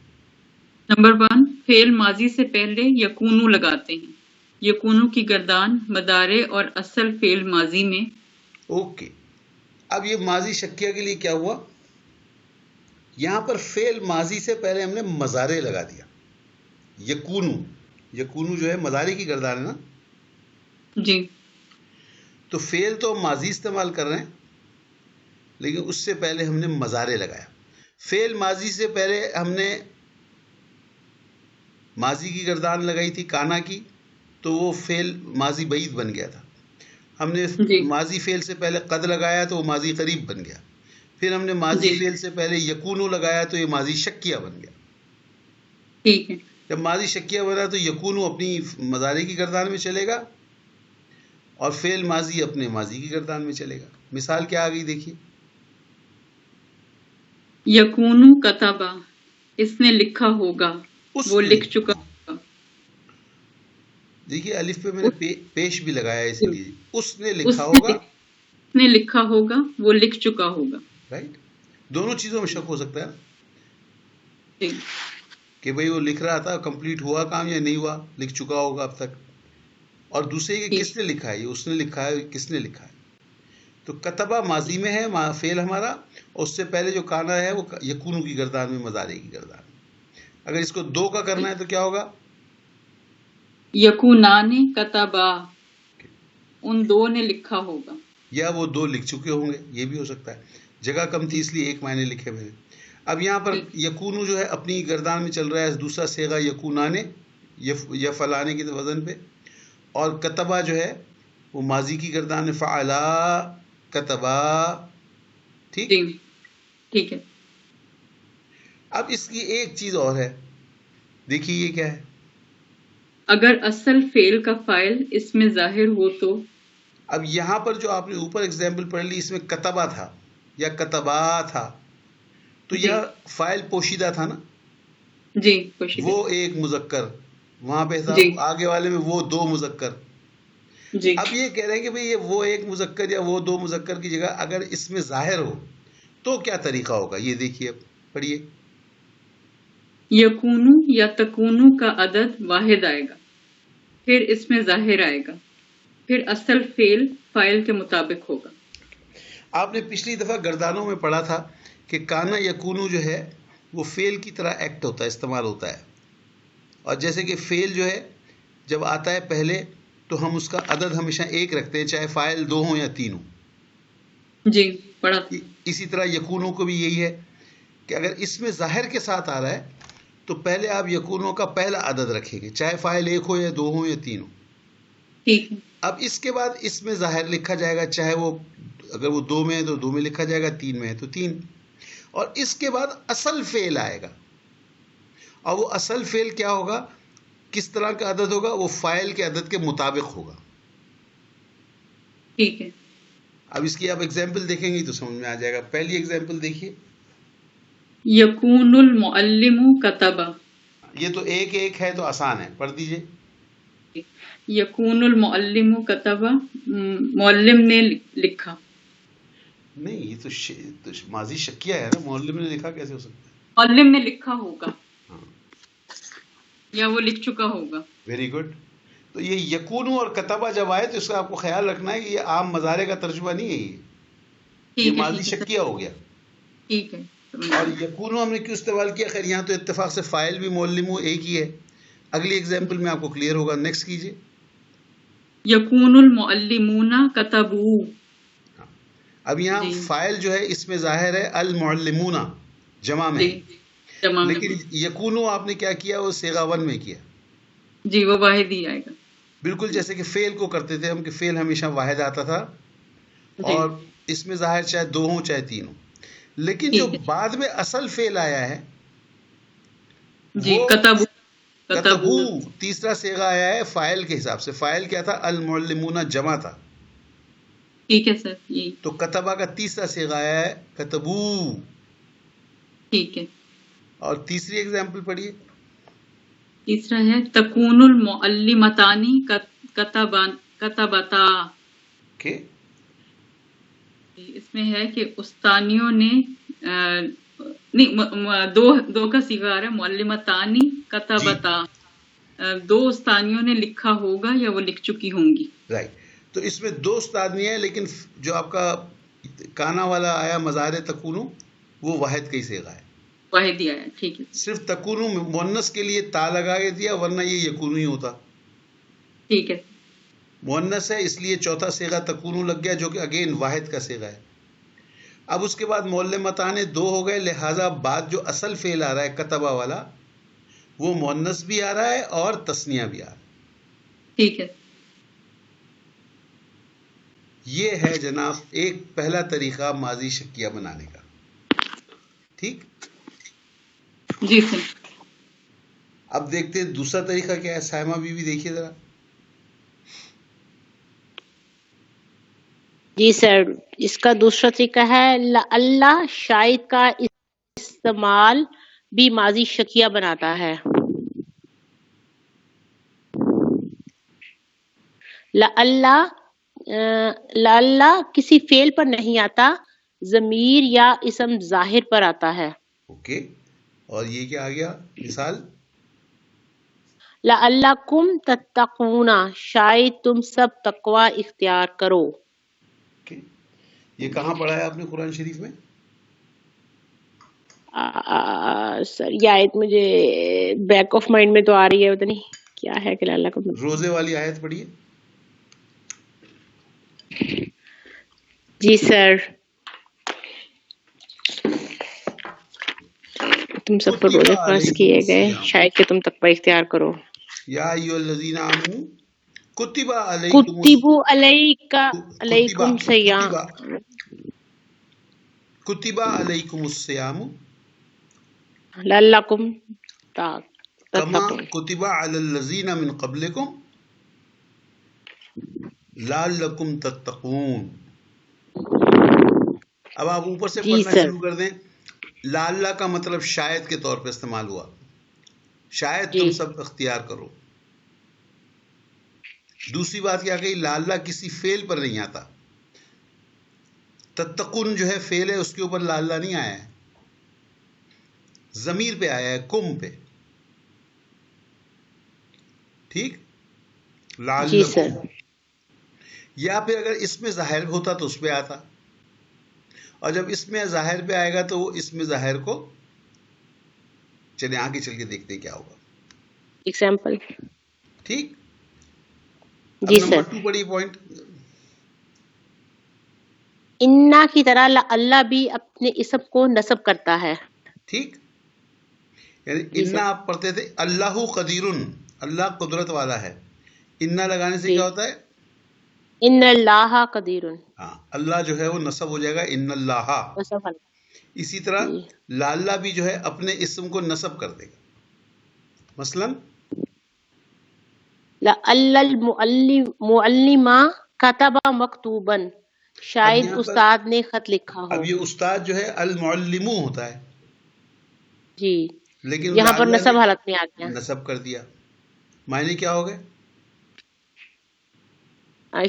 S3: نمبر 1، فعل ماضی سے پہلے یکونو لگاتے ہیں. یکونو کی گردان مدارے اور اصل فعل ماضی میں.
S1: اوکے. اب یہ ماضی شکیہ کے لیے کیا ہوا؟ یہاں پر فعل ماضی سے پہلے ہم نے مضارع لگا دیا. یکونو، یکونو جو ہے مضارع کی گردان ہے نا.
S3: جی
S1: تو فعل تو ماضی استعمال کر رہے ہیں لیکن اس سے پہلے ہم نے مضارع لگایا. فعل ماضی سے پہلے ہم نے ماضی کی گردان لگائی تھی کانا کی، تو وہ فعل ماضی بعید بن گیا تھا. ہم نے
S3: جی
S1: ماضی فعل سے پہلے قد لگایا تو وہ ماضی قریب بن گیا. پھر ہم نے ماضی
S3: جی
S1: فعل سے پہلے یکونو لگایا تو یہ ماضی شکیہ بن گیا.
S3: ٹھیک ہے.
S1: جب ماضی شکیہ بنا تو یکونو اپنی مضارع کی گردان میں چلے گا اور فعل ماضی اپنے ماضی کی گردان میں چلے گا. مثال کیا آ گئی دیکھیے.
S3: یکونو کتبہ، اس نے لکھا ہوگا،
S1: اس
S3: وہ
S1: نے،
S3: لکھ چکا ہوگا.
S1: دیکھیے الف پہ میں نے پیش بھی لگایا ہے اسی لیے. اس نے
S3: اس
S1: لکھا ہوگا.
S3: نے لکھا ہوگا، وہ لکھ چکا ہوگا.
S1: رائٹ. دونوں چیزوں میں شک ہو سکتا ہے نا
S3: جی
S1: کہ بھئی وہ لکھ رہا تھا، کمپلیٹ ہوا کام یا نہیں ہوا، لکھ چکا ہوگا اب تک. اور دوسرے کہ کس نے لکھا ہے، یہ اس نے لکھا ہے، کس نے لکھا ہے. تو کتبہ ماضی میں ہے فعل ہمارا، اور اس سے پہلے جو کانا ہے وہ یکونو کی گردان میں، مضارع کی گردان میں. اگر اس کو 2 کا کرنا ہے تو کیا ہوگا؟
S3: یکونان کتبا، ان 2 نے لکھا ہوگا.
S1: یا وہ 2 لکھ چکے ہوں گے، یہ بھی ہو سکتا ہے. جگہ کم تھی اس لیے 1 معنی لکھے ہوئے. اب یہاں پر یکونو جو ہے اپنی گردان میں چل رہا ہے، دوسرا صیغہ یکونانے یا فلانے کے وزن پہ، اور کتبہ جو ہے وہ ماضی کی گردان میں، فعلا کتبا. ٹھیک.
S3: جی ٹھیک ہے.
S1: اب اس کی ایک چیز اور ہے، دیکھیے یہ کیا ہے.
S3: اگر اصل فعل کا فاعل اس میں ظاہر ہو تو.
S1: اب یہاں پر جو آپ نے اوپر ایگزامپل پڑھ لی، اس میں کتبہ تھا یا کتبا تھا، تو
S3: جی
S1: یہ فائل پوشیدہ تھا نا،
S3: جی پوشیدہ،
S1: وہ ایک مذکر، وہاں پہ تھا
S3: جی
S1: آگے والے میں وہ دو مذکر.
S3: جی.
S1: اب یہ کہہ رہے ہیں کہ بھئی یہ وہ ایک مذکر یا وہ دو مذکر کی جگہ اگر اس میں ظاہر ہو تو کیا طریقہ ہوگا، یہ دیکھیے اب پڑھیے.
S3: یکونو یا تکونو کا عدد واحد آئے گا، پھر اس میں ظاہر آئے گا، پھر اصل فعل فاعل کے مطابق ہوگا.
S1: آپ نے پچھلی دفعہ گردانوں میں پڑھا تھا کہ کانا یکونو جو ہے وہ فعل کی طرح ایکٹ ہوتا ہے، استعمال ہوتا ہے. اور جیسے کہ فعل جو ہے جب آتا ہے پہلے تو ہم اس کا عدد ہمیشہ ایک رکھتے ہیں، چاہے فاعل دو ہوں یا تین ہوں.
S3: جی پڑھا تھا.
S1: اسی طرح یکونو کو بھی یہی ہے کہ اگر اس میں ظاہر کے ساتھ آ رہا ہے تو پہلے آپ یکونو کا پہلا عدد رکھیں گے، چاہے فاعل ایک ہو یا دو ہو یا تین ہو.
S3: ٹھیک ہے.
S1: اب اس کے بعد اس میں ظاہر لکھا جائے گا، چاہے وہ اگر وہ دو میں ہے تو دو میں لکھا جائے گا، تین میں ہے تو تین. اور اس کے بعد اصل فعل آئے گا، اور وہ اصل فعل کیا ہوگا، کس طرح کا عدد ہوگا، وہ فاعل کے عدد کے مطابق ہوگا.
S3: ٹھیک ہے.
S1: اب اس کی آپ ایگزامپل دیکھیں گی تو سمجھ میں آ جائے گا. پہلی ایگزامپل دیکھیے.
S3: یکون المعلم کتبا.
S1: یہ تو ایک ایک ہے تو آسان ہے، پڑھ دیجئے.
S3: یکون المعلم کتبا، معلم نے لکھا.
S1: نہیں، یہ تو ماضی شکیہ ہے نا، معلم نے لکھا کیسے ہو سکتا ہے؟
S3: معلم نے لکھا ہوگا
S1: ہاں،
S3: یا وہ لکھ چکا ہوگا.
S1: Very good. تو یہ یکونو اور کتبہ جب آئے تو اس کا آپ کو خیال رکھنا ہے کہ یہ عام مضارع کا ترجمہ نہیں ہے، یہ
S3: ٹھیک ہے.
S1: ماضی
S3: ٹھیک ہے
S1: شکیہ ہو گیا.
S3: ٹھیک ہے.
S1: اور یکونو ہم نے کیوں استعمال کیا؟ خیر یہاں تو اتفاق سے فاعل بھی معلم ایک ہی ہے. اگلی ایگزامپل میں آپ کو کلیئر ہوگا. نیکسٹ کیجئے.
S3: یکون المعلمون کتبو.
S1: اب یہاں
S3: جی
S1: فاعل جو ہے اس میں ظاہر ہے المعلمون، جمع میں
S3: جی
S1: ہے،
S3: جمع میں.
S1: لیکن یکونو آپ نے کیا کیا، وہ صیغہ ون میں کیا.
S3: جی وہ واحد ہی آئے گا.
S1: بالکل جیسے کہ فعل کو کرتے تھے ہم، کہ فعل ہمیشہ واحد آتا تھا
S3: جی
S1: اور اس میں ظاہر چاہے دو ہوں چاہے تین ہوں. لیکن جو
S3: ٹھیک ہے.
S1: بعد میں اصل فعل آیا ہے
S3: جی
S1: وہ
S3: کتبو.
S1: کتبو، تیسرا صیغہ آیا ہے فاعل کے حساب سے. فاعل کیا تھا؟ المعلمون جمع تھا،
S3: ٹھیک ہے سر. جی
S1: تو کتبہ کا تیسرا صیغہ آیا ہے کتبو.
S3: ٹھیک ہے.
S1: اور تیسری ایگزامپل پڑھیے.
S3: تیسرا ہے تکون المعلمتانی کتبتا.
S1: کہ
S3: اس میں ہے کہ استانیوں نے نہیں، دو کا صیغہ آ رہا ہے، معلمتانی
S1: جی
S3: کتبتا. دو استانیوں نے لکھا ہوگا یا وہ لکھ چکی ہوں گی.
S1: رائٹ. تو اس میں دو استادنی ہے، لیکن جو آپ کا کانا والا آیا مضارع تکونو، وہ واحد کا ہی صیغہ ہے.
S3: واحد ہی آیا. ٹھیک ہے.
S1: صرف تکونو مؤنث کے لیے تا لگا کے دیا، ورنہ یہ یکونو ہی ہوتا.
S3: ٹھیک ہے.
S1: مؤنث ہے اس لیے چوتھا صیغہ تکونو لگ گیا، جو کہ اگین واحد کا صیغہ ہے. اب اس کے بعد معلمتان دو ہو گئے، لہٰذا بعد جو اصل فعل آ رہا ہے کتبہ والا، وہ مؤنث بھی آ رہا ہے اور تثنیہ بھی آ رہا ہے.
S3: ٹھیک ہے.
S1: یہ ہے جناب ایک پہلا طریقہ ماضی شکیہ بنانے کا. ٹھیک.
S3: جی سر.
S1: اب دیکھتے ہیں دوسرا طریقہ کیا ہے. سائمہ بی بی دیکھیے ذرا.
S2: جی سر، اس کا دوسرا طریقہ ہے اللہ، شاید کا استعمال بھی ماضی شکیہ بناتا ہے. اللہ کسی فعل پر نہیں آتا، ضمیر یا اسم ظاہر پر آتا ہے.
S1: اوکے. اور یہ کیا آ گیا مثال؟
S2: لعلکم تتقون، شاید تم سب تقوی اختیار کرو.
S1: اوکے. یہ کہاں پڑھا ہے آپ نے قرآن شریف میں؟
S2: سر یہ آیت مجھے بیک آف مائنڈ میں تو آ رہی ہے، پتہ نہیں کیا ہے کہ لعلکم.
S1: روزے والی آیت پڑھیے.
S2: جی سر. تم سب پر روزے فرض کیے گئے، شاید کہ تم تقوی اختیار کرو.
S1: یا ایھا الذین آمنوا کتب
S2: کتبوا علیکم صیام،
S1: کتب علیکم الصیام
S2: لعلکم
S1: کما
S2: تتقون.
S1: کتب علی الذین من قبلکم لعلکم تتقون. اب آپ اوپر سے
S2: جی
S1: پڑھنا
S2: سر.
S1: شروع کر دیں. لعل کا مطلب شاید کے طور پہ استعمال ہوا. شاید
S2: جی
S1: تم سب اختیار کرو. دوسری بات کیا کہی؟ لعل کسی فعل پر نہیں آتا. تتقون جو ہے فعل ہے، اس کے اوپر لعل نہیں آیا ہے، ضمیر پہ آیا ہے، کم پہ. ٹھیک.
S2: جی سر.
S1: لعلکم. یا پھر اگر اس میں ظاہر ہوتا تو اس پہ آتا، اور جب اس میں ظاہر پہ آئے گا تو وہ اس میں ظاہر کو، چلیں آگے چل کے دیکھتے ہیں کیا ہوگا.
S2: ایگزامپل.
S1: ٹھیک. اب
S2: جی
S1: نمبر
S2: سر.
S1: 2 پڑھی پوائنٹ.
S2: انا کی طرح اللہ بھی اپنے اسم کو نصب کرتا ہے.
S1: ٹھیک. یعنی
S2: جی سر.
S1: انا آپ پڑھتے تھے اللہ قدیرن، اللہ قدرت والا ہے. انا لگانے سے
S2: جی.
S1: کیا ہوتا ہے؟
S2: ان اللہ قدیر.
S1: ہاں، اللہ جو ہے وہ نصب ہو جائے گا ان اللہ.
S2: نصب.
S1: اسی طرح
S2: جی.
S1: لاللہ بھی جو ہے اپنے اسم کو نصب کر دے گا. مثلا
S2: لعل المعلم کتب مکتوبا،
S1: اب
S2: شاید
S1: یہاں پر،
S2: استاد نے خط لکھا ہو.
S1: اب یہ استاد جو ہے المعلم ہوتا ہے،
S2: جی.
S1: لیکن
S2: یہاں پر
S1: لاللہ نے
S2: نصب حالت میں آ گیا.
S1: نصب کر دیا. معنی کیا ہو گئے؟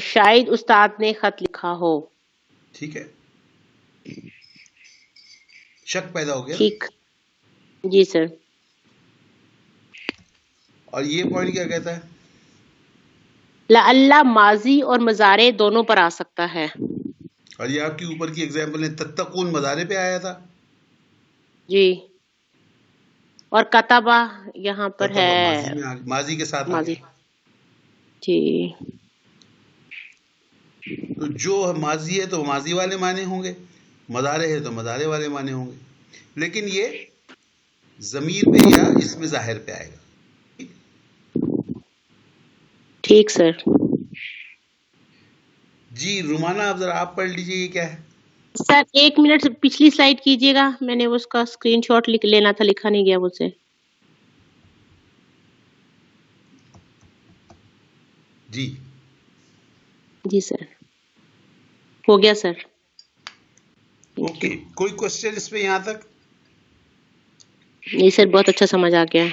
S2: شاید استاد نے خط لکھا ہو.
S1: ٹھیک ہے. شک پیدا ہو گیا.
S2: ٹھیک. جی سر.
S1: اور یہ پوائنٹ کیا کہتا ہے؟
S2: لعل ماضی اور مضارع دونوں پر آ سکتا ہے.
S1: اور یہ آپ کی اوپر کی ایگزامپل ہے، تتقون مضارع پہ آیا تھا.
S2: جی. اور کتبہ یہاں پر
S1: تتبع ماضی
S2: ہے
S1: میں ماضی کے ساتھ آ
S2: ماضی.
S1: گیا.
S2: جی.
S1: تو جو ماضی ہے تو ماضی والے معنی ہوں گے، مضارع ہے تو مضارع والے معنی ہوں گے، لیکن یہ ضمیر پہ یا اس میں ظاہر پہ آئے گا.
S2: ٹھیک سر.
S1: جی رومانہ، اب ذرا آپ پڑھ لیجیے یہ کیا ہے.
S2: سر 1 منٹ پچھلی سلائیڈ کیجیے گا، میں نے اس کا اسکرین شاٹ لینا تھا، لکھا نہیں گیا مجھ سے.
S1: جی
S2: جی سر. ہو گیا سر. Thank
S1: okay.
S2: یو.
S1: کوئی کوشچن اس پہ یہاں تک؟
S2: نہیں سر، بہت اچھا سمجھ آ گیا.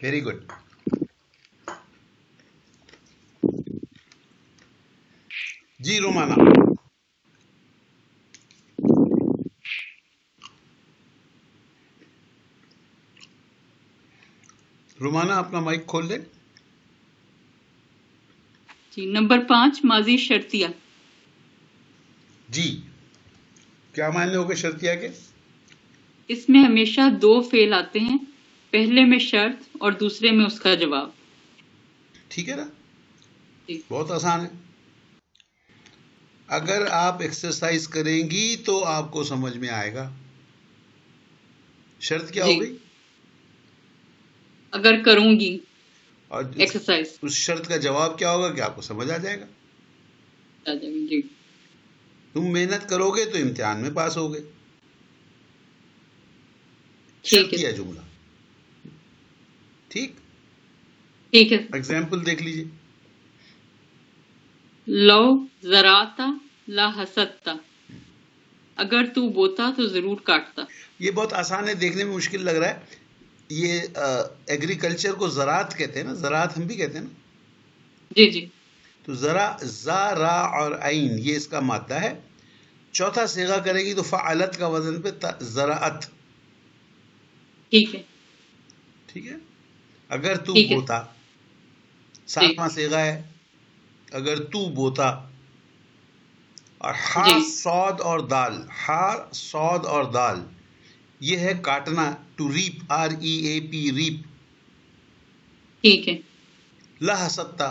S1: Very good. جی رومانہ. رومانہ اپنا مائک کھول لیں.
S3: جی. نمبر 5 ماضی شرطیہ.
S1: جی کیا معنی ہوگا شرطیہ کے؟
S3: اس میں ہمیشہ 2 فعل آتے ہیں، پہلے میں شرط اور دوسرے میں اس کا جواب.
S1: ٹھیک ہے نا،
S3: جی.
S1: بہت آسان ہے. اگر آپ ایکسرسائز کریں گی تو آپ کو سمجھ میں آئے گا. شرط کیا
S3: جی.
S1: ہو گئی؟
S3: اگر کروں گی
S1: اور
S3: ایکسرسائز.
S1: اس شرط کا جواب کیا ہوگا کہ آپ کو سمجھ آ جائے گا.
S3: جی.
S1: تم محنت کرو گے تو امتحان میں پاس ہوگے.
S3: ٹھیک ہے.
S1: شرطیہ جملہ. ٹھیک.
S3: ٹھیک ہے.
S1: ایگزامپل دیکھ لیجیے.
S3: لو زراعتا لا حسدتا، اگر تو بوتا تو ضرور کاٹتا.
S1: یہ بہت آسان ہے، دیکھنے میں مشکل لگ رہا ہے. یہ ایگریکلچر کو زراعت کہتے ہیں نا، زراعت ہم بھی کہتے ہیں نا.
S3: جی. جی.
S1: تو ذرا زا را اور عین یہ اس کا مادہ ہے. چوتھا صیغہ کرے گی تو فعلت کا وزن پہ زراعت.
S3: ٹھیک ہے.
S1: ٹھیک ہے. اگر تو
S3: ٹھیک ہے.
S1: بوتا،
S3: جی.
S1: 7واں صیغہ ہے اگر تو بوتا. اور ہا
S3: جی.
S1: صاد اور دال، ہا صاد اور دال یہ ہے کاٹنا، ٹو ریپ، REAP ریپ.
S3: ٹھیک ہے.
S1: لا حسدتا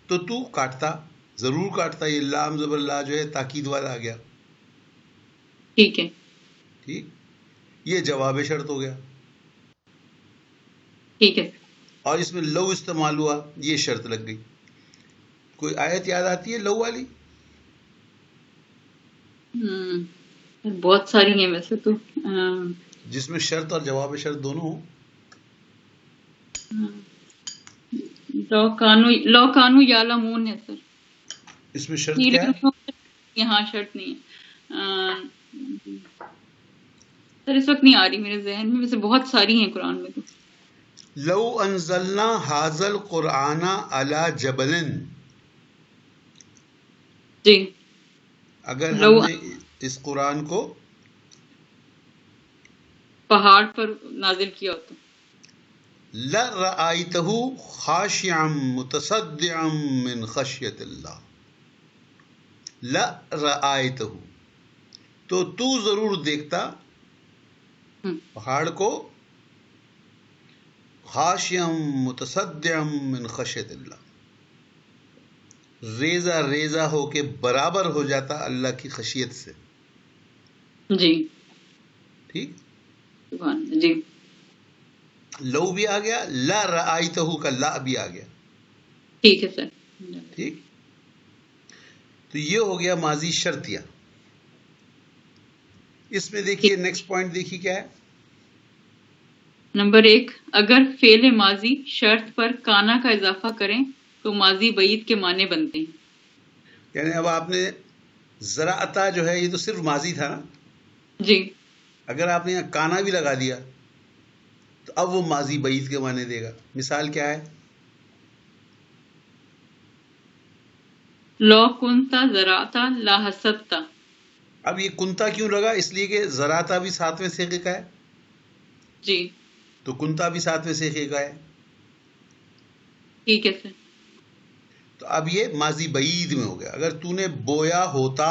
S1: تو کاٹتا، ضرور کاٹتا. یہ لام زبر لا جو ہے تاکید والا آ گیا.
S3: ٹھیک ہے.
S1: ٹھیک. یہ جواب شرط ہو گیا.
S3: ٹھیک ہے.
S1: اور اس میں لو استعمال ہوا، یہ شرط لگ گئی. کوئی آیت یاد آتی ہے لو والی؟
S3: بہت ساری ہیں ویسے تو.
S1: جس میں شرط اور جواب شرط دونوں ہوں.
S3: لو کانو یعلمون ہے سر.
S1: اس میں شرط
S3: نہیں
S1: کیا ہے؟
S3: لیکن یہاں شرط نہیں ہے سر، اس وقت نہیں آ رہی میرے ذہن میں، ویسے بہت ساری ہیں قرآن میں تو.
S1: لو انزلنا ھذا القرآن علی جبل،
S3: جی.
S1: اگر
S3: لو
S1: ہم نے اس قرآن کو
S3: پہاڑ پر نازل کیا ہوتا.
S1: لرأیتہ خاشعا متصدعا من خشیت اللہ، لرأیتہ، تو تو ضرور دیکھتا پہاڑ کو خاشعا متصدعا من خشیت اللہ، ریزہ ریزہ ہو کے برابر ہو جاتا اللہ کی خشیت سے.
S3: جی.
S1: ٹھیک،
S3: سبحان اللہ. جی.
S1: لو بھی آ گیا، لا رأیتہ کا لا بھی آ گیا.
S3: ٹھیک ہے سر.
S1: ٹھیک، تو یہ ہو گیا ماضی شرطیہ. اس میں دیکھیے نیکسٹ پوائنٹ دیکھیے کیا ہے.
S3: نمبر 1، اگر فعل ماضی شرط پر کانا کا اضافہ کریں تو ماضی بعید کے معنی بنتے ہیں.
S1: یعنی اب آپ نے زراعتا جو ہے یہ تو صرف ماضی تھا نا،
S3: جی.
S1: اگر آپ نے یہاں کانا بھی لگا دیا تو اب وہ ماضی بعید کے معنی دے گا. مثال کیا ہے؟
S3: لو کنتا زراعتا لا حسدتا.
S1: اب یہ کنتا کیوں لگا؟ اس لیے کہ زراعتا بھی ساتویں صیغے کا ہے،
S3: جی.
S1: تو کنتا بھی ساتویں صیغے کا ہے.
S3: ٹھیک ہے سر.
S1: تو اب یہ ماضی بعید میں ہو گیا. اگر تو نے بویا ہوتا،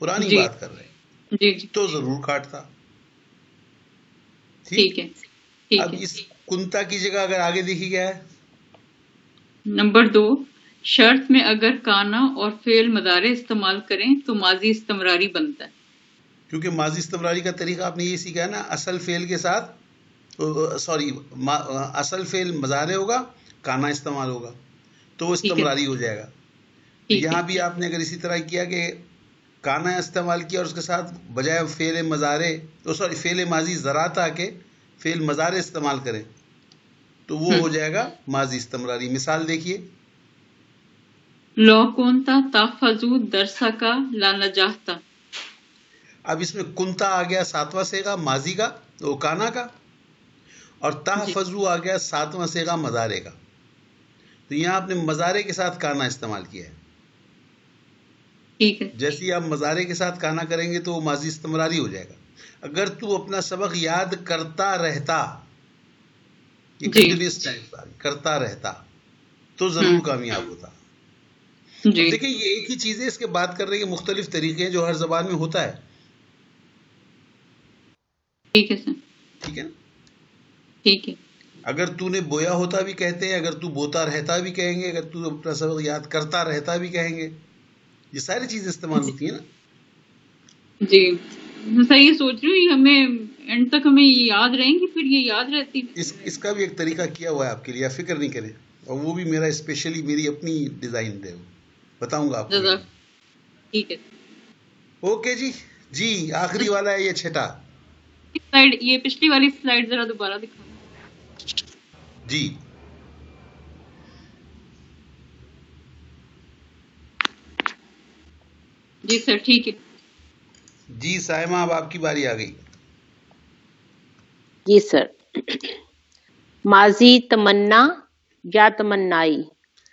S1: پرانی
S3: جی.
S1: بات کر رہے ہیں،
S3: جی. جی.
S1: تو ضرور کاٹتا.
S3: ٹھیک ہے. ٹھیک
S1: اب
S3: ہے.
S1: اس کنتا کی جگہ اگر آگے دیکھی گیا ہے،
S3: نمبر 2، شرط میں اگر کانا اور فعل مضارع استعمال کریں تو ماضی استمراری بنتا ہے.
S1: کیونکہ ماضی استمراری کا طریقہ آپ نے یہ سیکھا ہے نا، اصل فعل کے ساتھ سوری اصل فعل مضارع ہوگا، کانا استعمال ہوگا تو وہ
S3: ٹھیک ہے.
S1: استمراری ہو جائے گا. تو
S3: ٹھیک ہے.
S1: یہاں بھی آپ نے اگر اسی طرح کیا کہ کانا استعمال کیا اور اس کے ساتھ بجائے فعل مضارع سوری فعل ماضی زراعت آ کے فعل مضارع استعمال کریں تو وہ ہو جائے گا ماضی استمراری. مثال دیکھیے،
S3: لو کنتا تحفظ درسکا لا نجحتا.
S1: اب اس میں کنتا آ گیا ساتواں صیغہ ماضی کا، وہ کانا کا، اور
S3: جی.
S1: تحفظو آ گیا ساتواں صیغہ مضارع کا. تو یہاں آپ نے مضارع کے ساتھ کانا استعمال کیا ہے.
S3: ٹھیک ہے.
S1: جیسے ہی آپ مضارع کے ساتھ کانا کریں گے تو وہ ماضی استمراری ہو جائے گا. اگر تو اپنا سبق یاد کرتا رہتا، یہ
S3: جی.
S1: کنٹینیوس ٹینس کرتا رہتا، تو ضرور کامیاب ہوتا.
S3: جی.
S1: اب دیکھیں یہ ایک ہی چیز ہے، اس کے بات کرنے کے مختلف طریقے ہیں جو ہر زبان میں ہوتا ہے.
S3: ٹھیک ہے سر.
S1: ٹھیک ہے نا؟
S3: ٹھیک ہے.
S1: اگر تو نے بویا ہوتا بھی کہتے ہیں، اگر تو بوتا رہتا بھی کہیں گے، اگر تو اپنا سبق یاد کرتا رہتا بھی کہیں گے. یہ ساری چیزیں استعمال ہوتی ہیں نا.
S3: جی. میں صحیح سوچ رہی ہوں، یہ ہمیں اینڈ تک ہمیں یہ یاد رہیں گی، پھر یہ یاد رہتی.
S1: اس کا بھی ایک طریقہ کیا ہوا ہے آپ کے لیے، آپ فکر نہیں کریں. اور وہ بھی میرا اسپیشلی میری اپنی ڈیزائن ہے، وہ بتاؤں گا آپ کو.
S3: جزاک. ٹھیک ہے.
S1: اوکے جی. جی آخری والا ہے یہ چھٹا.
S3: سلائیڈ، یہ پچھلی والی سلائیڈ ذرا دوبارہ دکھا.
S1: جی
S3: جی سر. ٹھیک ہے.
S1: جی سائمہ اب آپ کی باری آ گئی.
S2: جی سر. ماضی تمنا یا تمنائی،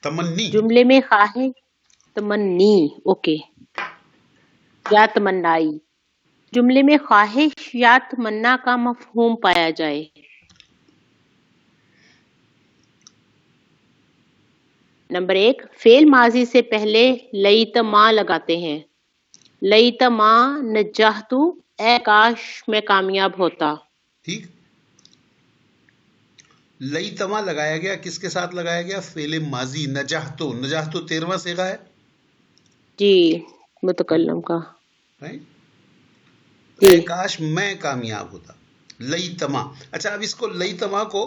S1: تمنی،
S2: جملے میں خواہش، تمنی اوکے یا تمنائی، جملے میں خواہش یا تمنا کا مفہوم پایا جائے. نمبر 1، فعل ماضی سے پہلے لیتما لگاتے ہیں. لیتما نجحتو، اے کاش میں کامیاب ہوتا.
S1: ٹھیک. لئی تما لگایا گیا، کس کے ساتھ لگایا گیا؟ فعل ماضی نجحتو. نجحتو 13واں صیغہ ہے.
S2: جی متکلم کا.
S1: right؟
S2: جی.
S1: اے کاش میں کامیاب ہوتا. لئی تما. اچھا اب اس کو لئی تما کو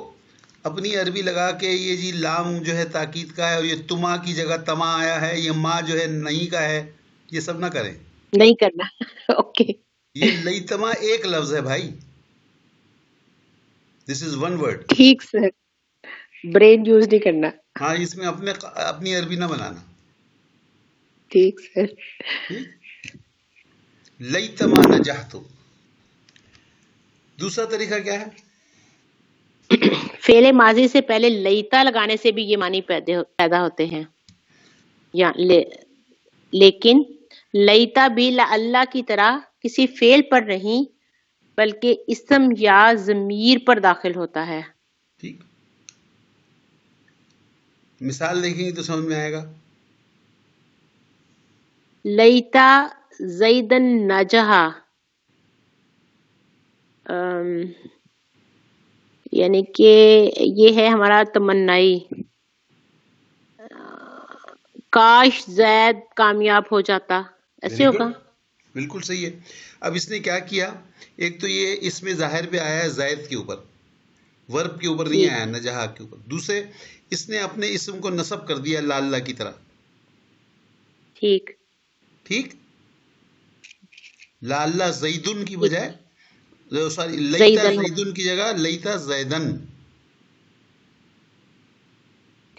S1: اپنی عربی لگا کے یہ جی لام جو ہے تاکید کا ہے اور یہ تما کی جگہ تما آیا ہے، یہ ما جو ہے نہیں کا ہے، یہ سب نہ کریں.
S2: نہیں کرنا. اوکے.
S1: یہ لئی تما ایک لفظ ہے بھائی. دس از ون ورڈ.
S2: ٹھیک سر، برین یوز نہیں کرنا.
S1: ہاں اس میں اپنی عربی نہ بنانا.
S2: ٹھیک سر.
S1: ٹھیک. لیتما نجحت. دوسرا طریقہ کیا ہے؟
S2: فعل ماضی سے پہلے لیتا لگانے سے بھی یہ معنی پیدا ہوتے ہیں. یا لیکن لیتا بھی اللہ کی طرح کسی فعل پر نہیں بلکہ اسم یا ضمیر پر داخل ہوتا ہے.
S1: ٹھیک. مثال دیکھیں گے تو سمجھ میں آئے گا.
S2: لیتا زیدن نجحا، یعنی کہ یہ ہے ہمارا تمنائی، کاش زید کامیاب ہو جاتا، ایسے
S1: ویری
S2: ہوگا.
S1: گڈ، بالکل صحیح ہے. اب اس نے کیا کیا، ایک تو یہ اس میں ظاہر پہ آیا ہے زائد کے اوپر، ورب کے اوپر نہیں
S2: ٹھیک
S1: آیا، نجحا کے اوپر. دوسرے اس نے اپنے اسم کو نصب کر دیا لاللہ کی طرح.
S2: ٹھیک
S1: ٹھیک. لاللہ زیدن کی
S2: ٹھیک
S1: بجائے، سوری، لیتا
S2: زیدن ہوگا.
S1: زیدن کی جگہ لیتا زیدن.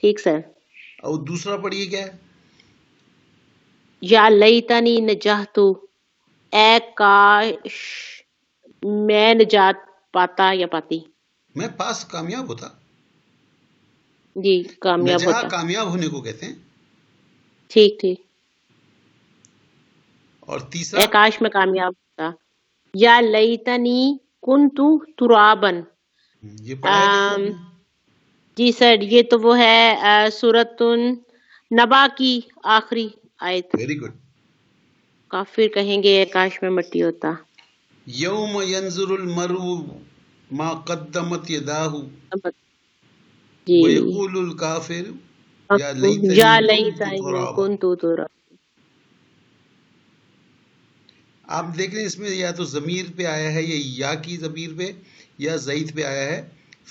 S2: ٹھیک سر.
S1: اور دوسرا پڑھیے کیا ہے.
S2: یا لیتنی نجحتو، اے کاش میں نجات پاتا یا پاتی.
S1: میں پاس کامیاب ہوتا.
S2: جی کامیاب
S1: نجحا
S2: ہوتا.
S1: کامیاب ہونے کو کہتے ہیں.
S2: ٹھیک ٹھیک.
S1: اور تیسرا
S2: اے کاش میں کامیاب ہوتا. یا لیتنی کنتو ترابن.
S1: یہ پڑھا ہے کہیں آپ نے؟
S2: جی سر، یہ تو وہ ہے سورۃ نبا کی آخری آیت.
S1: Very good.
S2: کافر کہیں گے اے کاش میں مٹی ہوتا.
S1: یوم ینظر المرء ما قدمت یداہ
S2: جی
S1: ویقول الکافر یا
S2: یا
S1: لیتنی کنت
S2: لیتنی
S1: ترابا.
S2: کنتو ترابا.
S1: آپ دیکھ لیں اس میں یا تو ضمیر پہ آیا ہے، یا کی ضمیر پہ، یا ضعیف پہ آیا ہے.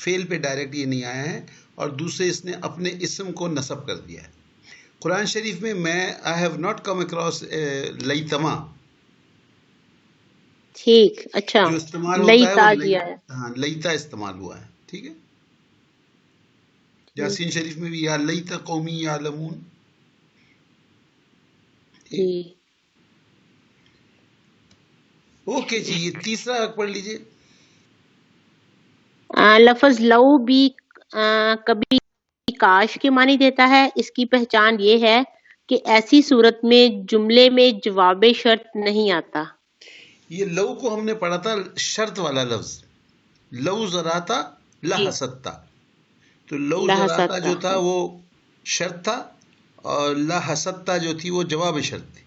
S1: فعل پہ ڈائریکٹ یہ نہیں آیا ہے. اور دوسرے اس نے اپنے اسم کو نصب کر دیا ہے. قرآن شریف میں I have not come across لیتما.
S2: ٹھیک اچھا.
S1: جو استعمال ہوتا ہے
S2: لیتا
S1: وہ
S2: جی آیا.
S1: ہاں لیتا استعمال ہوا ہے. ٹھیک ہے. یاسین شریف میں بھی یا لیتا قومی یعلمون.
S2: جی
S1: اوکے جی، یہ تیسرا پڑھ لیجئے.
S2: لفظ لو بھی کبھی کاش کے معنی دیتا ہے. اس کی پہچان یہ ہے کہ ایسی صورت میں جملے میں جواب شرط نہیں آتا.
S1: یہ لو کو ہم نے پڑھا تھا شرط والا لفظ، لو زراتا
S2: جی
S1: لحسدتا. تو لو زراتا
S2: لحسدتا.
S1: جو تھا وہ شرط تھا، اور لحسدتا جو تھی وہ جواب شرط تھی.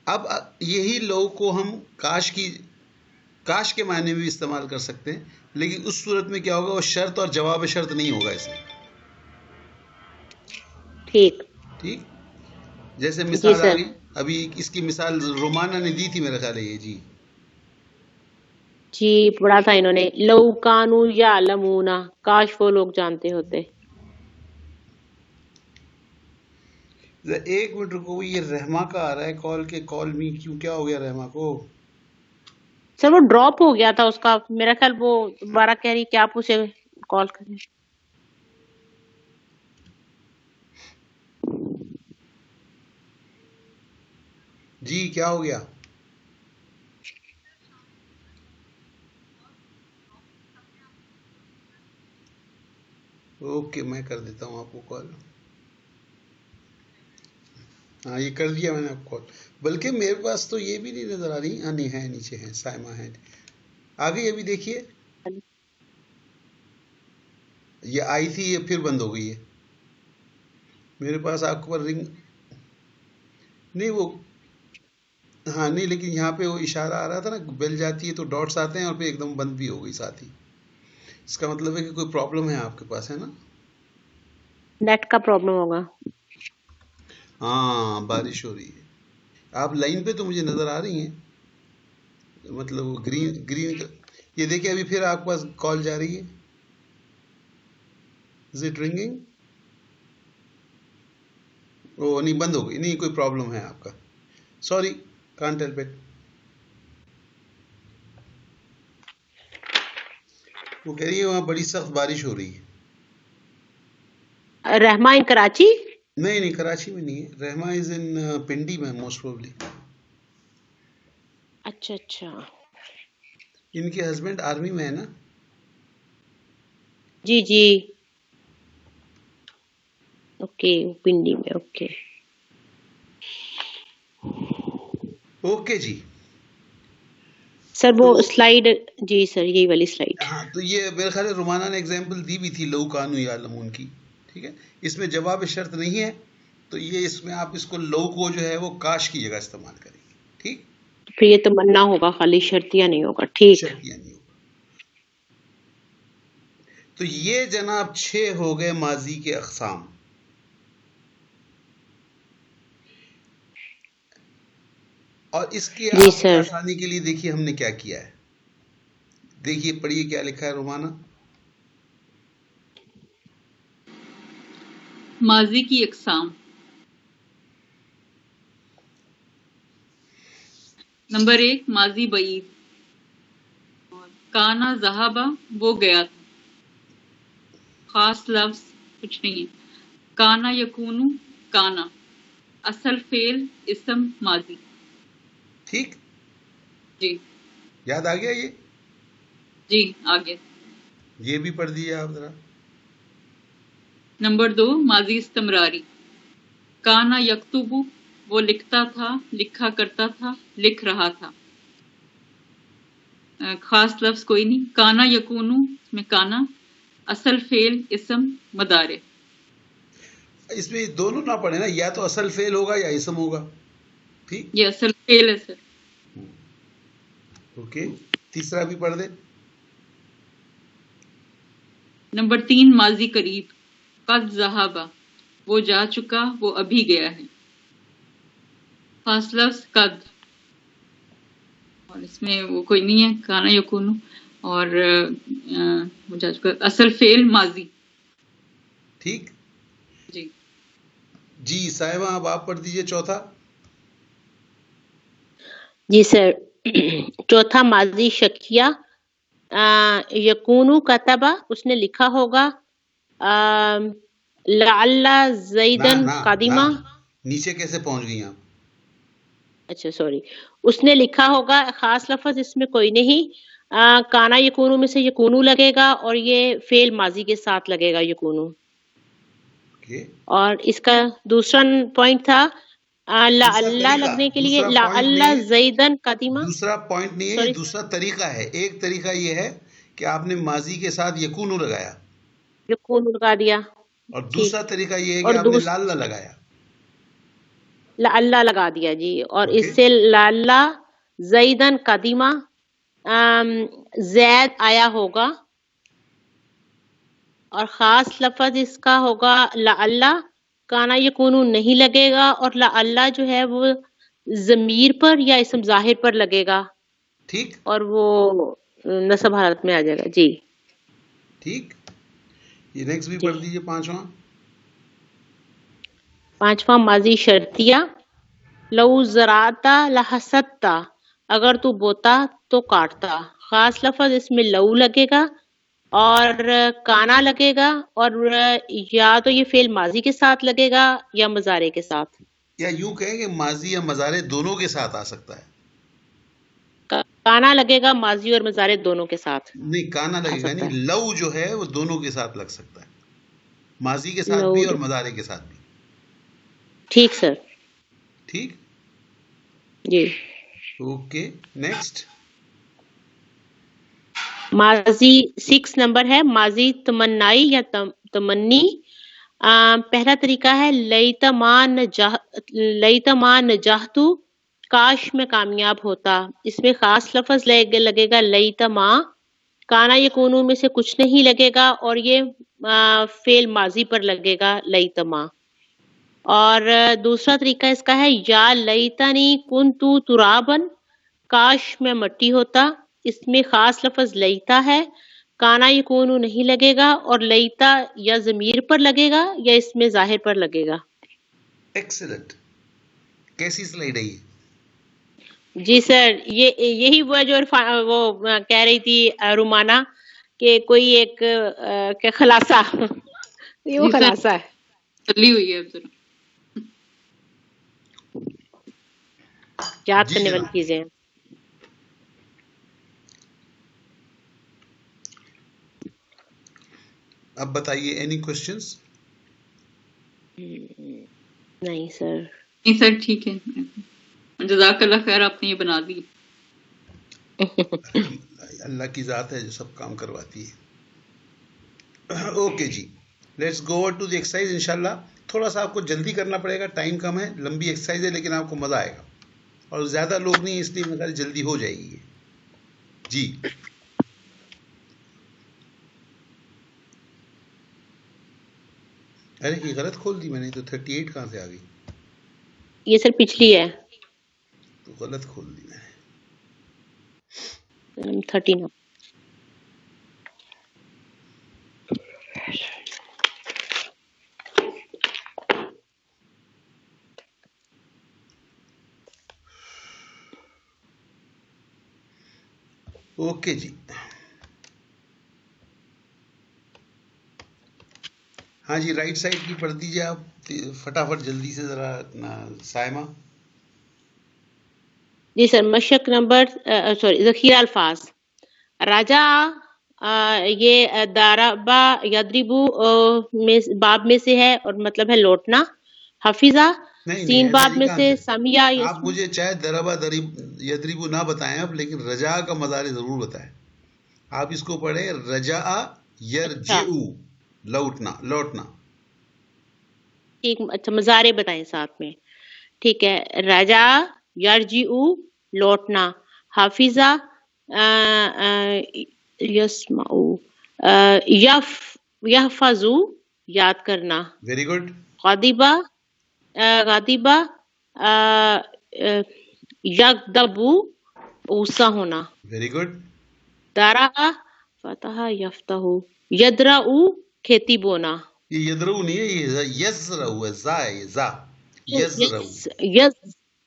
S1: اب یہی لو کو ہم کاش کے معنی میں بھی استعمال کر سکتے ہیں، لیکن اس صورت میں کیا ہوگا، وہ شرط اور جواب شرط نہیں ہوگا اس میں.
S2: ٹھیک.
S1: ٹھیک. جیسے
S2: جی
S1: مثال آ
S2: سر.
S1: گئی ابھی، اس کی مثال رومانہ نے دی تھی میرے خیال ہے یہ. جی
S2: جی پڑھا تھا انہوں نے، لو کانو یعلمون، کاش وہ لوگ جانتے ہوتے.
S1: ایک منٹ رکو، یہ رحما کا آ رہا ہے کال کے کال می، کیوں، کیا ہو گیا رحما کو؟
S2: سر وہ ڈراپ ہو گیا تھا اس کا، میرا خیال وہ دوبارہ کہہ رہی کہ آپ اسے کال کریں.
S1: جی کیا ہو گیا؟ اوکے میں کر دیتا ہوں آپ کو کال. ہاں یہ کر دیا میں نے آپ کو کال. بلکہ میرے پاس تو یہ بھی نہیں نظر آ رہی. ہاں نہیں ہے، نیچے ہے، سائمہ ہے. آ گئی ابھی دیکھیے، یہ آئی تھی، یہ پھر بند ہو گئی ہے میرے پاس. آپ کو رنگ نہیں، وہ ہاں نہیں، لیکن یہاں پہ وہ اشارہ آ رہا تھا نا، بیل جاتی ہے تو ڈاٹس آتے ہیں، اور پھر ایک دم بند بھی ہو گئی ساتھ ہی. اس کا مطلب ہے کہ کوئی پرابلم ہے آپ کے پاس، ہے نا؟
S2: نیٹ کا پرابلم ہوگا.
S1: ہاں بارش ہو رہی ہے. آپ لائن پہ تو مجھے نظر آ رہی ہیں، مطلب گرین یہ دیکھیں ابھی پھر آپ کے پاس کال جا رہی ہے. Is it ringing? او نہیں، بند ہو گئی. نہیں، کوئی پرابلم ہے آپ کا، سوری، کانٹ ہیلپ اٹ. وہ کہہ رہی ہے وہاں بڑی سخت بارش ہو رہی ہے.
S2: رحمہ ان کراچی.
S1: نہیں کراچی میں نہیں ہے. رحمہ از ان پنڈی میں موسٹ پروبلی.
S2: اچھا اچھا.
S1: ان کے ہسبینڈ آرمی میں ہے نا.
S2: جی جی اوکے پنڈی میں. اوکے
S1: اوکے جی.
S2: سر وہ
S1: تو
S2: سلائیڈ. جی سر یہی والی سلائیڈ.
S1: ہاں تو یہ میرے خیال ہے رومانہ نے ایگزامپل دی بھی تھی لو کانو یعلمون کی. ٹھیک ہے. اس میں جواب شرط نہیں ہے تو یہ اس میں آپ اس کو لو کو جو ہے وہ کاش کی جگہ استعمال کریں گے. ٹھیک.
S2: پھر یہ تمنا ہوگا خالی شرطیہ نہیں ہوگا. ٹھیک.
S1: شرطیہ نہیں ہوگا. تو یہ جناب 6 ہو گئے ماضی کے اقسام. اور اس کے
S2: جی
S1: آپ کی
S2: سر.
S1: آسانی کے لیے دیکھیے ہم نے کیا کیا ہے. دیکھیے پڑھیے کیا لکھا ہے رومانہ.
S3: ماضی کی اقسام. نمبر 1 ماضی بعید. کانا ذہابا وہ گیا تھا. خاص لفظ کچھ نہیں ہے. کانا یکونو کانا. اصل فعل اسم ماضی.
S1: ٹھیک.
S3: جی
S1: یاد آ گیا یہ.
S3: جی آگے.
S1: یہ بھی پڑھ دیجیے آپ ذرا.
S3: نمبر 2 ماضی استمراری. کانا یکتبو وہ لکھتا تھا لکھا کرتا تھا لکھ رہا تھا. خاص لفظ کوئی نہیں. کانا یکونو اس میں کانا. اصل فعل اسم مدارے.
S1: اس میں دونوں نہ پڑھے نا. یا تو اصل فعل ہوگا یا اسم ہوگا. ٹھیک.
S3: یہ اصل فعل ہے سر.
S1: اوکے. تیسرا بھی پڑھ دیں.
S3: نمبر 3 ماضی قریب. قد ذہابا وہ جا چکا وہ ابھی گیا ہے. خاص لفظ قد اور اس میں وہ کوئی نہیں ہے. کانا یکونو اور وہ جا چکا. اصل فعل ماضی.
S1: ٹھیک.
S3: جی
S1: جی صاحبہ اب آپ پڑھ دیجیے چوتھا.
S2: جی سر. چوتھا ماضی شکیہ. یکونو کتبہ اس نے لکھا ہوگا. لعل
S1: نہ
S2: زیدن
S1: نہ نہ
S2: قادمہ.
S1: نیچے کیسے پہنچ گئی آپ.
S2: اچھا سوری. اس نے لکھا ہوگا. خاص لفظ اس میں کوئی نہیں. کانا یکونو میں سے یکونو لگے گا اور یہ فعل ماضی کے ساتھ لگے گا یکونو.
S1: اوکے.
S2: اور اس کا دوسرا پوائنٹ تھا
S1: دوسرا
S2: لعل
S1: طریقہ.
S2: لگنے کے لیے
S1: دوسرا پوائنٹ
S2: لعل
S1: نہیں ہے.
S2: زیدن قادمہ.
S1: دوسرا پوائنٹ نہیں ہے. یہ
S2: سوری
S1: دوسرا طریقہ ہے. ایک طریقہ یہ ہے کہ آپ نے ماضی کے ساتھ یکونو لگایا.
S2: یکونو لگا دیا.
S1: اور
S2: ٹھیک.
S1: دوسرا طریقہ یہ ہے
S2: اور
S1: کہ آپ نے لال لگایا.
S2: لعل لگا دیا جی. اور
S1: اوکے.
S2: اس سے لعل زیدن قادمہ زید آیا ہوگا. اور خاص لفظ اس کا ہوگا لعل. کانا یکونو نہیں لگے گا اور لعل جو ہے وہ ضمیر پر یا اسم ظاہر پر لگے گا.
S1: ٹھیک.
S2: اور وہ نصب حالت میں آ جائے گا. جی
S1: ٹھیک. یہ نیکسٹ بھی
S2: جی.
S1: پڑھ دیجیے پانچواں.
S2: پانچواں ماضی شرطیہ. لو زراعتا لحسدتا اگر تو بوتا تو کاٹتا. خاص لفظ اس میں لو لگے گا اور کانا لگے گا اور یا تو یہ فعل ماضی کے ساتھ لگے گا یا مضارع کے ساتھ.
S1: یا یوں کہیں کہ ماضی یا مضارع دونوں کے ساتھ آ سکتا ہے.
S2: کانا لگے گا ماضی اور مضارع دونوں کے ساتھ
S1: نہیں کانا
S2: آ
S1: لگے گا
S2: سکتا
S1: نہیں.
S2: ہے.
S1: لو جو ہے وہ دونوں کے ساتھ لگ سکتا ہے. ماضی کے ساتھ
S2: لو.
S1: بھی اور مضارع کے ساتھ بھی.
S2: ٹھیک سر.
S1: ٹھیک.
S2: جی.
S1: Okay next.
S2: ماضی 6 نمبر ہے. ماضی تمنائی یا تمنی. پہلا طریقہ ہے لیتما نجحتو کاش میں کامیاب ہوتا. اس میں خاص لفظ لگے گا لیتما. کانا یکونو میں سے کچھ نہیں لگے گا اور یہ فعل ماضی پر لگے گا لیتما. اور دوسرا طریقہ اس کا ہے یا لیتنی کنتو ترابن کاش میں مٹی ہوتا. اس میں خاص لفظ لیتا ہے. کانا یکونو نہیں لگے گا اور لیتا یا ضمیر پر لگے گا یا اس میں ظاہر پر لگے گا.
S1: ایکسلنٹ. کیسی سلائیڈ ہے یہ.
S2: جی سر یہی وہ جو وہ کہہ رہی تھی رومانہ کہ کوئی ایک خلاصہ. یہ وہ
S3: جی سر
S2: خلاصہ ہے.
S3: چلی ہوئی ہے اب ذرا.
S2: یاد
S1: جی
S2: کرنے والی
S1: جناب،
S2: چیزیں ہیں.
S1: اب بتائیے اینی کوشچنس؟
S2: نہیں سر.
S3: نہیں سر ٹھیک ہے. جزاک اللہ خیر، آپ نے یہ بنا دی.
S1: اللہ کی ذات ہے جو سب کام کرواتی ہے. اوکے جی، let's go over to the exercise. انشاءاللہ تھوڑا سا آپ کو جلدی کرنا پڑے گا، ٹائم کم ہے، لمبی ایکسرسائز ہے، لیکن آپ کو مزہ آئے گا اور زیادہ لوگ نہیں، اس لیے مگر جلدی ہو جائے گی. جی ارے یہ غلط کھول دی میں نے تو، 38 کہاں سے آ گئی؟
S2: یہ سر پچھلی ہے.
S1: تو غلط کھول دی میں نے.
S2: 39.
S1: اوکے جی، ہاں جی، رائٹ سائڈ کی پڑھ دیجیے آپ فٹافٹ جلدی سے ذرا سائمہ.
S2: جی سر. مشق نمبر سوری ذخیرہ الفاظ. راجا یہ داربا یدریبو میں باب میں سے ہے اور مطلب ہے لوٹنا. حفیظہ
S1: نہیں نہیں،
S2: سین
S1: ایسا
S2: باب
S1: جی
S2: میں
S1: کہاں
S2: سے.
S1: سے؟
S2: سمیہ
S1: آپ مجھے چاہے دربا یدریبو نہ بتائیں اب، لیکن رجا کا مضارع ضرور بتائیں. آپ اس کو پڑھیں رجا
S2: اچھا
S1: یرجعو، لوٹنا.
S2: ٹھیک. اچھا مضارع بتائیں ساتھ میں. ٹھیک ہے. راجا یرجعو لوٹنا. حافظہ یسمعو یحفظو یاد کرنا.
S1: Very good.
S2: غاضبہ یغضبو غصہ ہونا.
S1: Very good.
S2: دارا فتح یفتح. یدرعو کھیتی بونا.
S1: یہ یدرو نہیں ہے، یہ یزرو ہے، زا ہے، یہ زا. یزرو.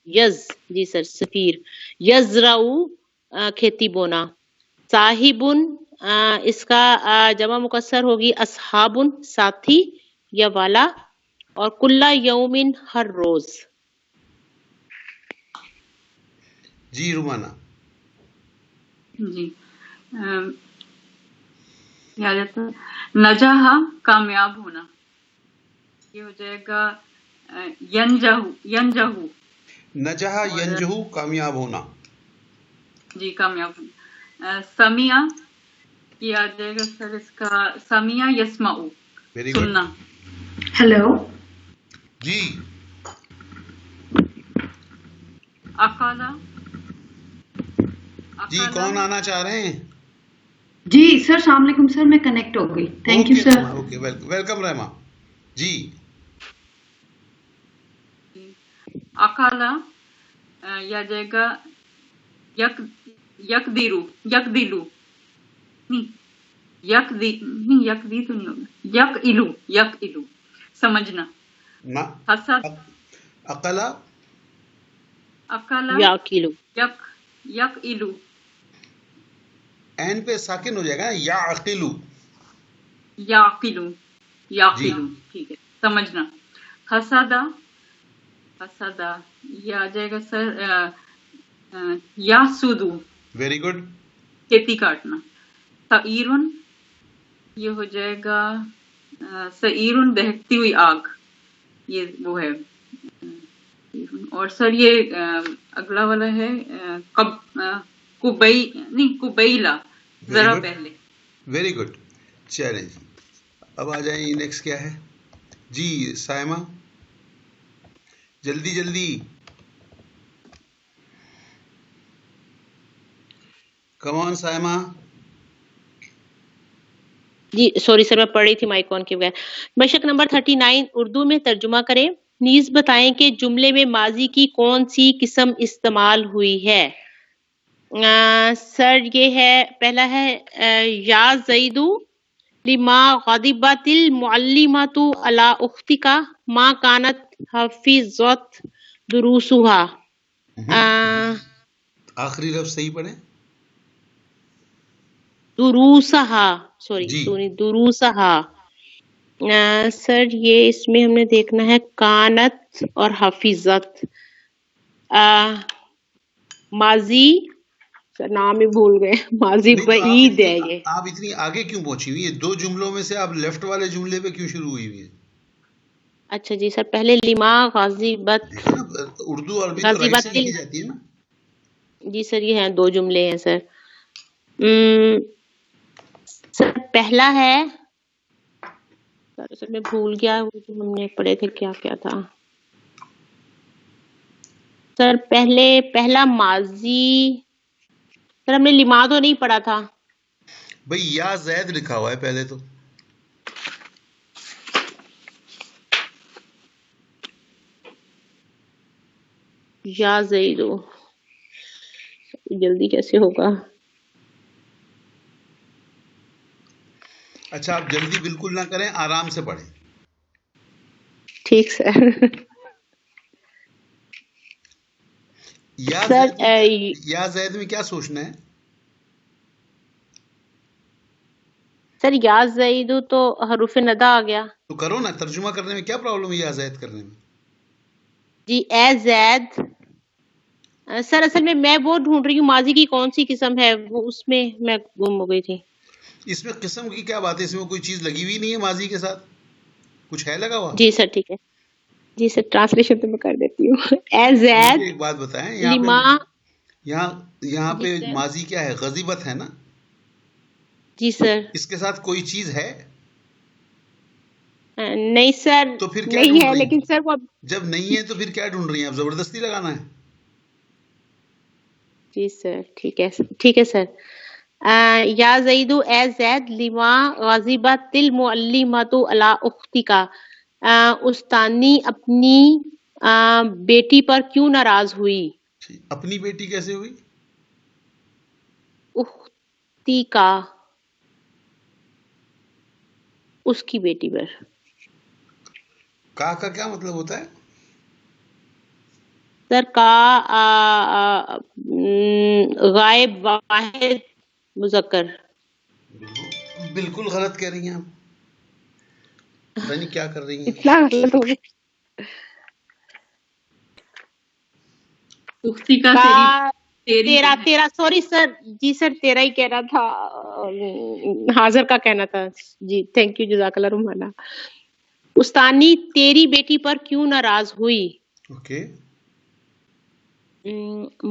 S2: یز جی سر سفیر. یزرعو کھیتی بونا. صاحبن اس کا جمع مکسر ہوگی اصحابن ساتھی یا والا. اور کلا یومن ہر روز.
S1: جی رومانہ.
S3: جی کیا جاتا ہے؟ نجاح کامیاب ہونا. یہ ہو جائے گا ینجہو.
S1: نجح ینجہو کامیاب ہونا.
S3: جی کامیاب ہونا. سمیع یہ آ جائے گا سر اس کا سمیع یسمعو
S1: ویری گڈ.
S3: سننا.
S4: ہیلو
S1: جی
S3: اقالا
S1: جی، کون آنا چاہ رہے ہیں؟
S4: جی سر السلام علیکم سر، میں کنیکٹ ہو گئی. Thank you
S1: okay
S4: sir.
S1: رحمہ، اوکے ویلکم رحمہ. جی
S3: اقالا یہ آ جائے گا یقدیرو نہیں یقدی تو نہیں ہوگا. یقلو سمجھنا.
S1: نہ
S3: حسد
S1: اقلا
S3: اقالا
S2: یا کلو.
S3: یقلو
S1: این پہ ساکن ہو جائے گا نا، یا عقلو.
S3: یاقلو
S1: جی
S3: ٹھیک ہے سمجھنا. حسدہ یہ آ جائے گا سر یاسودو
S1: ویری گڈ.
S3: کھیتی کاٹنا. سعیرن یہ ہو جائے گا سعیرن دہکتی ہوئی آگ، یہ وہ ہے. اور سر یہ اگلا والا ہے قبیلہ ذرا پہلے.
S1: Very good. چلیں جی، اب آ جائیں. نیکسٹ کیا ہے جی؟ سائمہ جلدی جلدی. کم آن سائمہ.
S2: جی سوری سر، میں پڑھ رہی تھی مائک آن کے بغیر. مشق نمبر 39 اردو میں ترجمہ کریں. نیز بتائیں کہ جملے میں ماضی کی کون سی قسم استعمال ہوئی ہے. سر یہ ہے، پہلا ہے یا زیدو لما غضبت المعلمۃ علی اختک ما کانت حفظت دروسها.
S1: آخری لفظ صحیح پڑھیں.
S2: دروسها. سر یہ اس میں ہم نے دیکھنا ہے کانت اور حفظت. ماضی سر نام ہی بھول گئے, ماضی
S1: نہیں تو
S2: بعید ہے یہ.
S1: آپ اتنی آگے کیوں پہنچی ہوئی ہے؟ 2 جملوں میں سے آپ لیفٹ والے جملے پہ کیوں شروع ہوئی ہوئی ہے؟
S2: اچھا جی سر, پہلے لما غازبت,
S1: دیکھا نا, اردو عربی تو رائٹ سے
S2: غازبت
S1: لکھی جاتی ہے نا.
S2: جی سر یہ ہیں 2 جملے ہیں سر. سر پہلا ہے سر میں بھول گیا وہ جو ہم نے پڑھے تھے کیا کیا تھا سر. پہلا ماضی سر ہم نے لما تو نہیں پڑھا تھا
S1: بھئی یا زید لکھا ہوا ہے پہلے تو.
S2: یا زیدو, جلدی کیسے ہوگا.
S1: اچھا آپ جلدی بالکل نہ کریں, آرام سے پڑھیں.
S2: ٹھیک سر.
S1: یا
S2: سر
S1: زید میں کیا سوچنا ہے؟
S2: سر یا زیدو تو حروف ندا آ گیا
S1: تو کرو نا, ترجمہ کرنے میں کیا پرابلم ہے یا زید کرنے میں؟
S2: جی. اے زید سر اصل میں وہ ڈھونڈ رہی ہوں ماضی کی کون سی قسم ہے, وہ اس میں گم ہو گئی تھی.
S1: اس میں قسم کی کیا بات ہے؟ اس میں کوئی چیز لگی ہوئی نہیں ہے ماضی کے ساتھ, کچھ ہے لگا ہوا؟
S2: جی سر ٹھیک ہے. جی سر ٹرانسلیشن تو میں کر دیتی ہوں. اے
S1: مجھے
S2: زید
S1: ایک بات بتائیں,
S2: لما.
S1: یہاں
S2: جی
S1: پہ
S2: سر.
S1: ماضی کیا ہے؟ غضبت ہے نا.
S2: جی سر.
S1: اس کے ساتھ کوئی چیز ہے
S2: نہیں سر
S1: تو پھر کیا
S2: نہیں
S1: ڈھونڈ
S2: ہے,
S1: رہی
S2: لیکن
S1: ہیں؟
S2: سر وہ
S1: جب نہیں ہے تو پھر کیا ڈھونڈ رہی ہیں آپ؟ زبردستی لگانا ہے.
S2: جی سر ٹھیک ہے ٹھیک ہے سر. یا زیدو اے زید لما غضبت المعلمۃ علی اختک, استانی اپنی بیٹی پر کیوں ناراض ہوئی.
S1: اپنی بیٹی کیسے ہوئی؟
S2: اختی کا, اس کی بیٹی پر.
S1: کا کیا مطلب ہوتا ہے؟
S2: سر کا غائب واحد مذکر.
S1: بالکل غلط کہہ رہی ہیں آپ, پتہ نہیں کیا کر رہی ہیں.
S2: اتنا غلط ہو گیا.
S3: اختی کا تیری بہن.
S2: تیرا سوری سر, جی سر تیرا ہی کہنا تھا, حاضر کا کہنا تھا. جی تھینک یو, جزاک اللہ رحمانہ. استانی تیری بیٹی پر کیوں ناراض ہوئی.
S1: اوکے.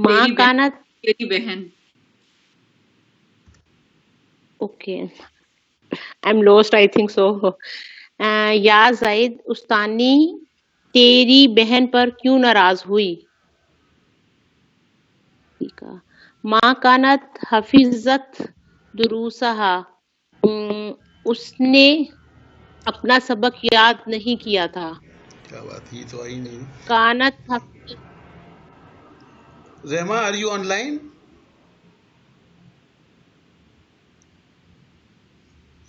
S2: ماں کانت
S3: تیری بہن.
S2: Okay I am lost I think so. یا زید استانی تیری بہن پر کیوں ناراض ہوئی. ماں کانت حفظت دروسہا, اس نے اپنا سبق یاد نہیں کیا تھا.
S1: کیا بات, یہ تو آئی نہیں.
S2: کانت
S1: رحمہ آر یو آن لائن؟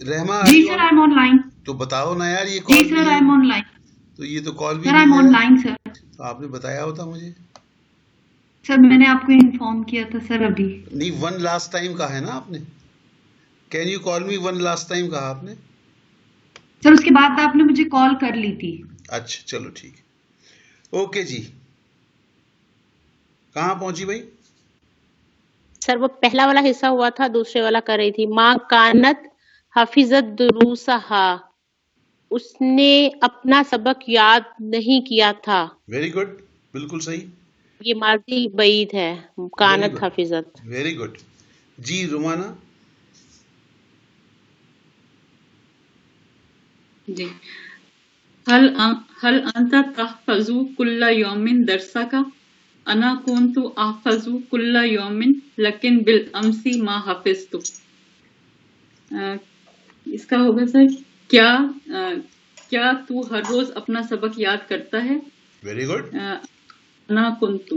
S1: رحمہ
S4: جی سر آئی ایم آن لائن.
S1: تو بتاؤ نا یار, یہ
S4: جی
S1: کال
S4: سر آئی ایم آن لائن.
S1: تو یہ تو کال بھی
S4: سر آئی ایم آن لائن سر.
S1: تو آپ نے بتایا ہوتا مجھے.
S4: سر میں نے آپ کو انفارم کیا تھا سر ابھی.
S1: نہیں, ون لاسٹ ٹائم کہا ہے نا آپ نے. Can you call me one last time کہا آپ نے.
S4: سر اس کے بعد آپ نے مجھے کال کر لی تھی.
S1: اچھا چلو ٹھیک ہے. اوکے جی, کہاں پہنچی بھائی؟
S2: سر وہ پہلا والا حصہ ہوا تھا, دوسرے والا کر رہی تھی. ماں کانت حفظت دروسہا, اس نے اپنا سبق یاد نہیں کیا تھا.
S1: ویری گڈ, بالکل صحیح.
S2: یہ ماضی بعید ہے, کانت حفظت.
S1: Very good. جی رومانہ.
S3: جی. هل انت تحفظ كل يوم درسك؟ انا كنت احفظ كل يوم لكن بالامس ما حفظت. اس کا ہوگا سر, کیا تو ہر روز اپنا سبق یاد کرتا ہے؟
S1: Very good.
S3: انا كنت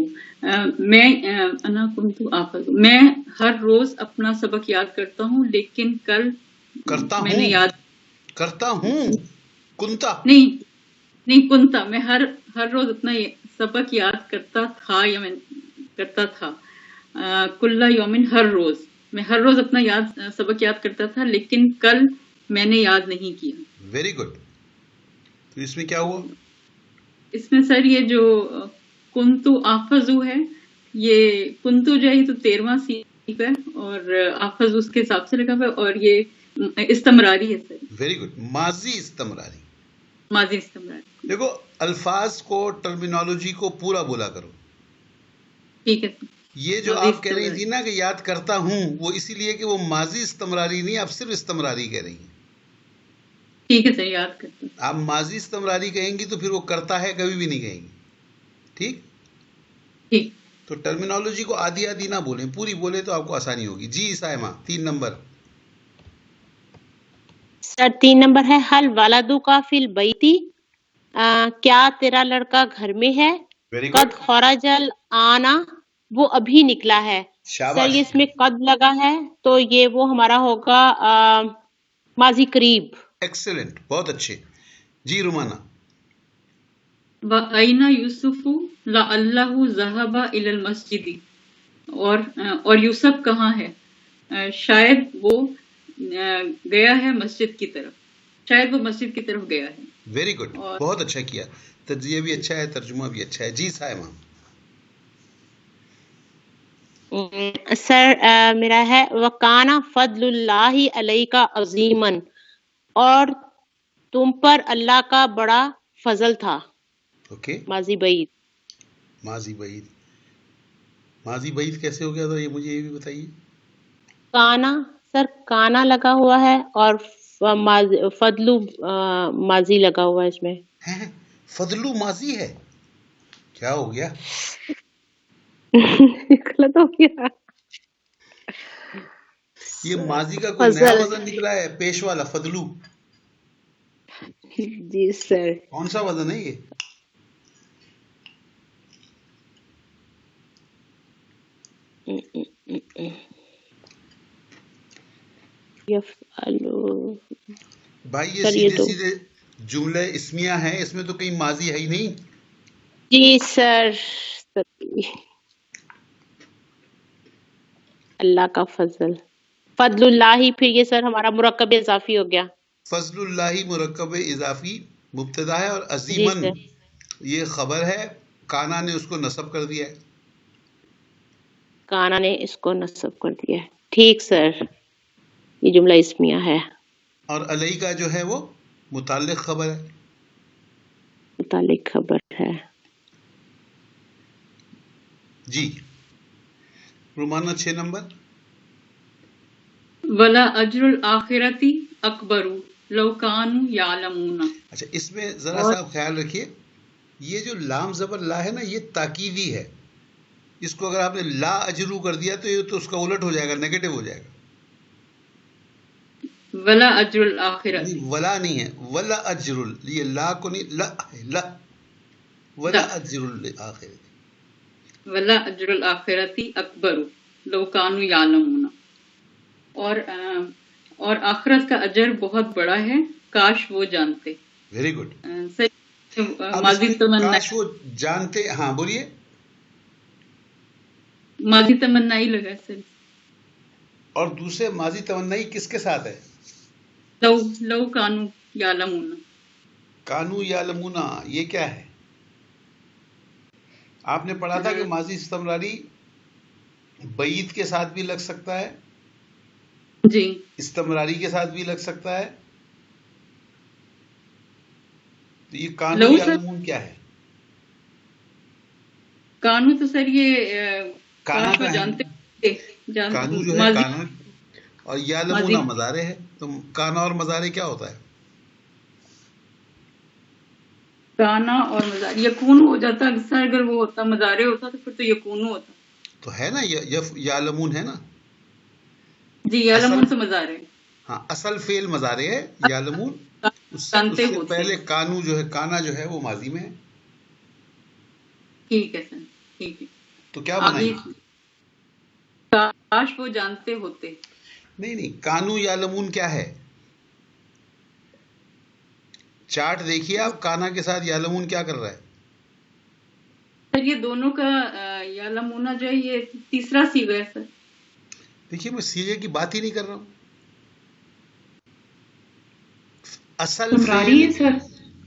S3: احفظ, میں ہر روز اپنا سبق یاد کرتا ہوں لیکن کل میں نے یاد
S1: کرتا ہوں. کنتا
S3: نہیں کنتا, میں ہر روز اپنا سبق یاد کرتا تھا یا میں کرتا تھا. کل یومن, ہر روز, میں ہر روز اپنا سبق یاد کرتا تھا لیکن کل میں نے یاد نہیں کیا.
S1: Very good. تو اس میں کیا ہوا؟
S3: اس میں سر یہ جو کنتو آفزو ہے, یہ کنتو جو ہے یہ تو 13واں صیغہ ہے اور آخذ اس کے حساب سے لگا ہوا ہے اور یہ استمراری ہے سر.
S1: Very good. ماضی استمراری.
S3: ماضی استمراری.
S1: دیکھو الفاظ کو ٹرمینالوجی کو پورا بولا کرو.
S3: ٹھیک ہے سر.
S1: یہ جو آپ کہہ رہی تھی نا کہ یاد کرتا ہوں، وہ اسی لیے کہ وہ ماضی استمراری نہیں، آپ صرف استمراری کہہ رہی ہیں.
S3: ٹھیک ہے سر، یاد کرتا ہوں.
S1: آپ ماضی استمراری کہیں گی تو پھر وہ کرتا ہے کبھی بھی نہیں کہیں گی. ٹھیک
S3: ٹھیک.
S1: تو ٹرمینالوجی کو آدھی آدھی نہ بولیں، پوری بولے تو آپ کو آسانی ہوگی. جی سائمہ 3 نمبر.
S2: سر 3 نمبر ہے حل والدو کا فی البیتی، کیا تیرا لڑکا گھر میں ہے؟
S1: ویری
S2: قد
S1: گڈ.
S2: خرج الآنا، وہ ابھی نکلا ہے. سر
S1: شاباش.
S2: یہ اس میں قد لگا ہے تو یہ وہ ہمارا ہوگا ماضی قریب.
S1: ایکسلنٹ، بہت اچھے. جی رومانہ.
S3: وَأَيْنَ يُوسُفُ لَعَلَّهُ ذَهَبَ إِلَى الْمَسْجِدِ، اور یوسف کہاں ہے؟ شاید وہ گیا ہے مسجد کی طرف. شاید وہ مسجد کی طرف گیا ہے.
S1: ویری گڈ،
S3: اور
S1: بہت اچھا کیا. تجزیہ بھی اچھا ہے، ترجمہ بھی اچھا ہے. جی سائمہ.
S2: سر میرا ہے وَكَانَ فَضْلُ اللَّهِ عَلَيْكَ عَظِيمًا، اور تم پر اللہ کا بڑا فضل تھا.
S1: اوکے.
S2: ماضی بعید.
S1: ماضی بعید. ماضی بعید کیسے ہو گیا تھا، یہ مجھے یہ بھی بتائیے.
S2: کانا، سر کانا لگا ہوا ہے اور فضلو ماضی لگا ہوا ہے اس میں.
S1: ہیں؟ فضلو ماضی ہے؟ کیا ہو گیا؟
S2: غلط ہو گیا.
S1: یہ ماضی کا کوئی نیا
S2: فضل.
S1: وزن نکلا ہے، پیش والا فضلو.
S2: جی سر.
S1: کون سا وزن ہے یہ؟
S2: یفعلو.
S1: بھائی یہ
S2: سر یہ
S1: سیدھے
S2: تو
S1: سیدھے جملے اسمیہ ہیں، اس میں تو کہیں ماضی ہے ہی نہیں.
S2: جی سر. اللہ کا فضل، فضل اللہ، پھر یہ سر ہمارا مرکب اضافی ہو گیا.
S1: فضل اللہ مرکب اضافی مبتدا ہے، اور
S2: جی
S1: عظیمن
S2: سر.
S1: یہ خبر ہے. کانا نے اس کو نصب کر دیا ہے.
S2: کانا نے اس کو نصب کر دیا ہے. ٹھیک سر، یہ جملہ اسمیہ ہے.
S1: اور علیہ کا جو ہے وہ متعلق خبر ہے.
S2: متعلق خبر ہے.
S1: جی رومانہ 6 نمبر.
S3: وَلَا أَجْرُ الْآخِرَةِ أَكْبَرُ لَوْ كَانُوا يَعْلَمُونَ.
S1: اچھا اس میں ذرا
S2: اور
S1: سا آپ خیال رکھیے، یہ جو لام زبر لا ہے نا، یہ تاکیدی ہے. اس کو اگر آپ نے لا اجرو کر دیا تو یہ تو اس کا الٹ ہو جائے گا، نیگیٹو ہو جائے گا.
S3: وَلَا أَجْرُ الْآخِرَةِ.
S1: نہیں ولا نہیں ہے، ولا اجر. یہ لا کو نہیں، لا ہے، لا. ولا
S3: لا.
S1: اجر الآخرۃ.
S3: وَلَا أَجْرُ الْآخِرَةِ أَكْبَرُ لَوْ كَانُوا يَعْلَمُونَ. اور آخرت کا اجر بہت بڑا ہے، کاش وہ جانتے.
S1: Very good. اب اس
S3: ماضی
S1: میں
S3: تمنا،
S1: کاش وہ جانتے. ہاں بولیے.
S3: ماضی تمنا ہی لگا سر.
S1: اور دوسرے ماضی تمنائی کس کے ساتھ ہے؟
S3: لو کانو یعلمون.
S1: کانو یعلمونا، یہ کیا ہے؟ آپ نے پڑھا تھا کہ ماضی استمراری بعید کے ساتھ بھی لگ سکتا ہے،
S3: جی
S1: استمراری کے ساتھ بھی لگ سکتا ہے. تو یہ کانو
S3: لو سر،
S1: یعلمون کیا ہے؟
S3: کانو تو سر یہ
S1: کانا
S3: کاش وہ
S1: کا ہے.
S3: جانتے.
S1: کانو جو ہے
S3: ماضی
S1: کانا، اور یعلمونا مضارع ہے. تو کانا اور مضارع کیا ہوتا ہے؟
S3: کانا اور مضارع یکون ہو جاتا. سر اگر وہ ہوتا مضارع ہوتا تو پھر تو یکون ہوتا.
S1: تو ہے نا یعلمون ہے نا.
S3: جی یعلمون سے مضارع.
S1: ہاں اصل فعل مضارع ہے یعلمون. اس
S3: جانتے
S1: سے
S3: ہوتے.
S1: پہلے کانو جو ہے، کانا جو ہے وہ ماضی میں ہے.
S3: ٹھیک ہے سر، ٹھیک ہے.
S1: تو کیا
S3: آگے
S1: بنائیں؟
S3: کاش وہ جانتے ہوتے.
S1: نہیں کانو یعلمون کیا ہے؟ چارٹ دیکھیے آپ، کانا کے ساتھ یعلمون کیا کر رہا ہے؟
S3: سر یہ دونوں کا یعلمون جو ہے یہ تیسرا صیغہ ہے سر.
S1: دیکھیے میں صیغے کی بات ہی نہیں کر رہا ہوں.
S4: استمراری ہے سر.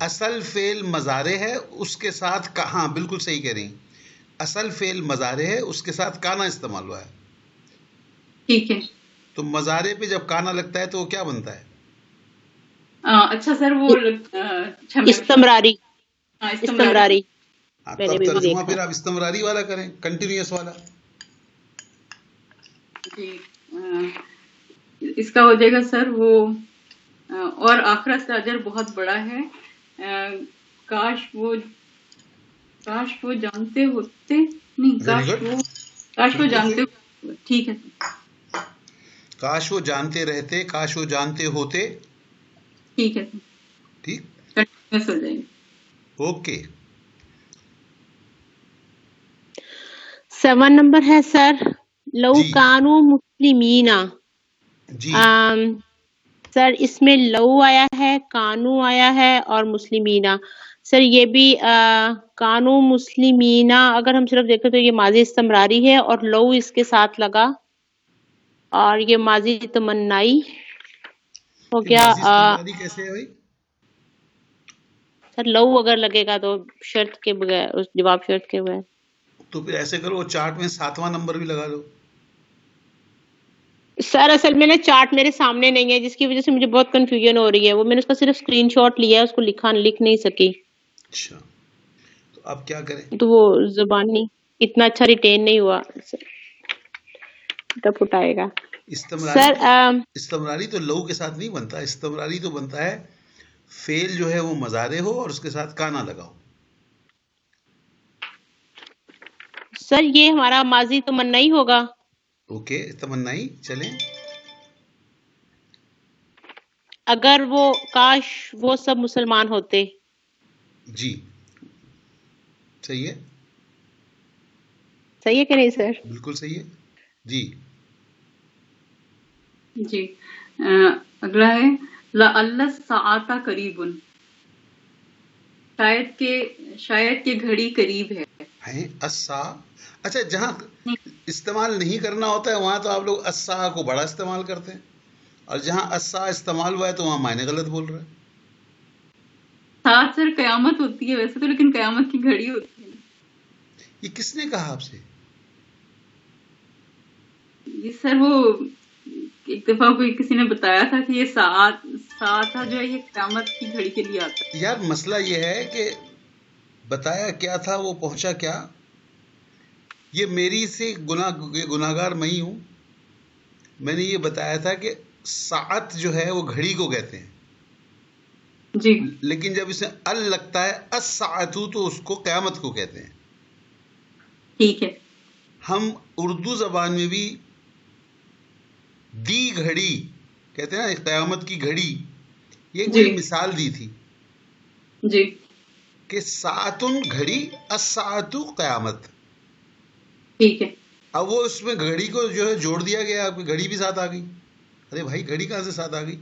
S1: اصل فعل مضارع ہے، اس کے ساتھ کہاں بالکل صحیح کہہ رہی ہیں. اصل فعل مضارع ہے، اس کے ساتھ کانا استعمال ہوا ہے.
S3: ٹھیک ہے.
S1: تو مضارع پہ جب کانا لگتا ہے تو وہ کیا بنتا ہے؟
S3: اچھا سر وہ
S2: استمراری. استمراری
S1: تو
S2: میں نے
S1: اب
S2: بھی
S1: ترجمہ
S2: دیکھا.
S1: پھر آپ استمراری والا کریں، کنٹینیوس والا.
S3: جی اس کا ہو جائے گا سر وہ اور آخرت سے اجر بہت بڑا ہے، کاش وہ جانتے ہوتے نہیں، کاش وہ جانتے. ٹھیک ہے سر.
S1: کاش وہ جانتے رہتے، کاش وہ جانتے ہوتے.
S3: ٹھیک ہے سر.
S1: ٹھیک،
S3: کنٹینیوس ہو جائے گا.
S1: اوکے.
S2: 7 نمبر ہے سر لو
S1: جی
S2: کانو مسلمینا.
S1: جی
S2: سر اس میں لو آیا ہے، کانو آیا ہے اور مسلمینا. سر یہ بھی کانو مسلمینا اگر ہم صرف دیکھیں تو یہ ماضی استمراری ہے اور لو اس کے ساتھ لگا اور یہ ماضی تمنائی ہو
S1: یہ
S2: گیا.
S1: ماضی استمراری کیسے ہے بھائی؟
S2: سر لو اگر لگے گا تو شرط کے بغیر، اس جواب شرط کے بغیر.
S1: تو پھر ایسے کرو، چارٹ میں 7واں نمبر بھی لگا لو.
S2: سر اصل میں نا چارٹ میرے سامنے نہیں ہے، جس کی وجہ سے مجھے بہت کنفیوژن ہو رہی ہے. وہ میں نے اس کا صرف اسکرین شاٹ لیا ہے، اس کو لکھ نہیں سکی.
S1: اچھا، تو اب کیا کریں؟
S2: تو وہ زبانی اتنا اچھا ریٹین نہیں ہوا، ٹپ اٹھائے گا. سر
S1: استمراری تو لو کے ساتھ نہیں بنتا. استمراری تو بنتا ہے فعل جو ہے وہ مضارع ہو اور اس کے ساتھ کانا لگاؤ.
S2: سر یہ ہمارا ماضی تمنائی ہوگا.
S1: اوکے، تمنائی چلیں.
S2: اگر وہ کاش وہ سب مسلمان ہوتے.
S1: جی صحیح ہے،
S2: صحیح ہے کہ نہیں سر؟
S1: بالکل صحیح ہے. جی
S3: جی اگلا ہے لعل الساعۃ قریب، شاید کہ گھڑی قریب ہے.
S1: اچھا، جہاں استعمال نہیں کرنا ہوتا ہے وہاں تو آپ لوگ اسا کو بڑا استعمال کرتے ہیں، اور جہاں اسا استعمال ہوا ہے تو وہاں معنی غلط بول رہے ہیں.
S3: ساتھ سر قیامت ہوتی ہے ویسے تو، لیکن قیامت کی گھڑی ہوتی ہے.
S1: یہ کس نے کہا آپ سے؟
S3: یہ سر وہ ایک دفعہ کوئی کسی نے بتایا تھا کہ یہ ساعت جو ہے یہ قیامت کی گھڑی کے لیے آتا ہے.
S1: یار مسئلہ یہ ہے کہ بتایا کیا تھا، وہ پہنچا کیا. یہ میری سے گناہگار میں ہی ہوں. میں نے یہ بتایا تھا کہ ساعت جو ہے وہ گھڑی کو کہتے ہیں،
S3: جی
S1: لیکن جب اسے ال لگتا ہے الساعۃ تو اس کو قیامت کو کہتے ہیں.
S3: ٹھیک ہے.
S1: ہم اردو زبان میں بھی دی گھڑی کہتے ہیں نا، قیامت کی گھڑی. یہ
S3: جی
S1: کوئی مثال دی تھی
S3: جی
S1: کہ ساعتن گھڑی، الساعۃ قیامت.
S3: ٹھیک ہے.
S1: اب وہ اس میں گھڑی کو جو ہے جوڑ دیا گیا، آپ کی گھڑی بھی ساتھ آ گئی. ارے بھائی گھڑی کہاں سے ساتھ آ گئی؟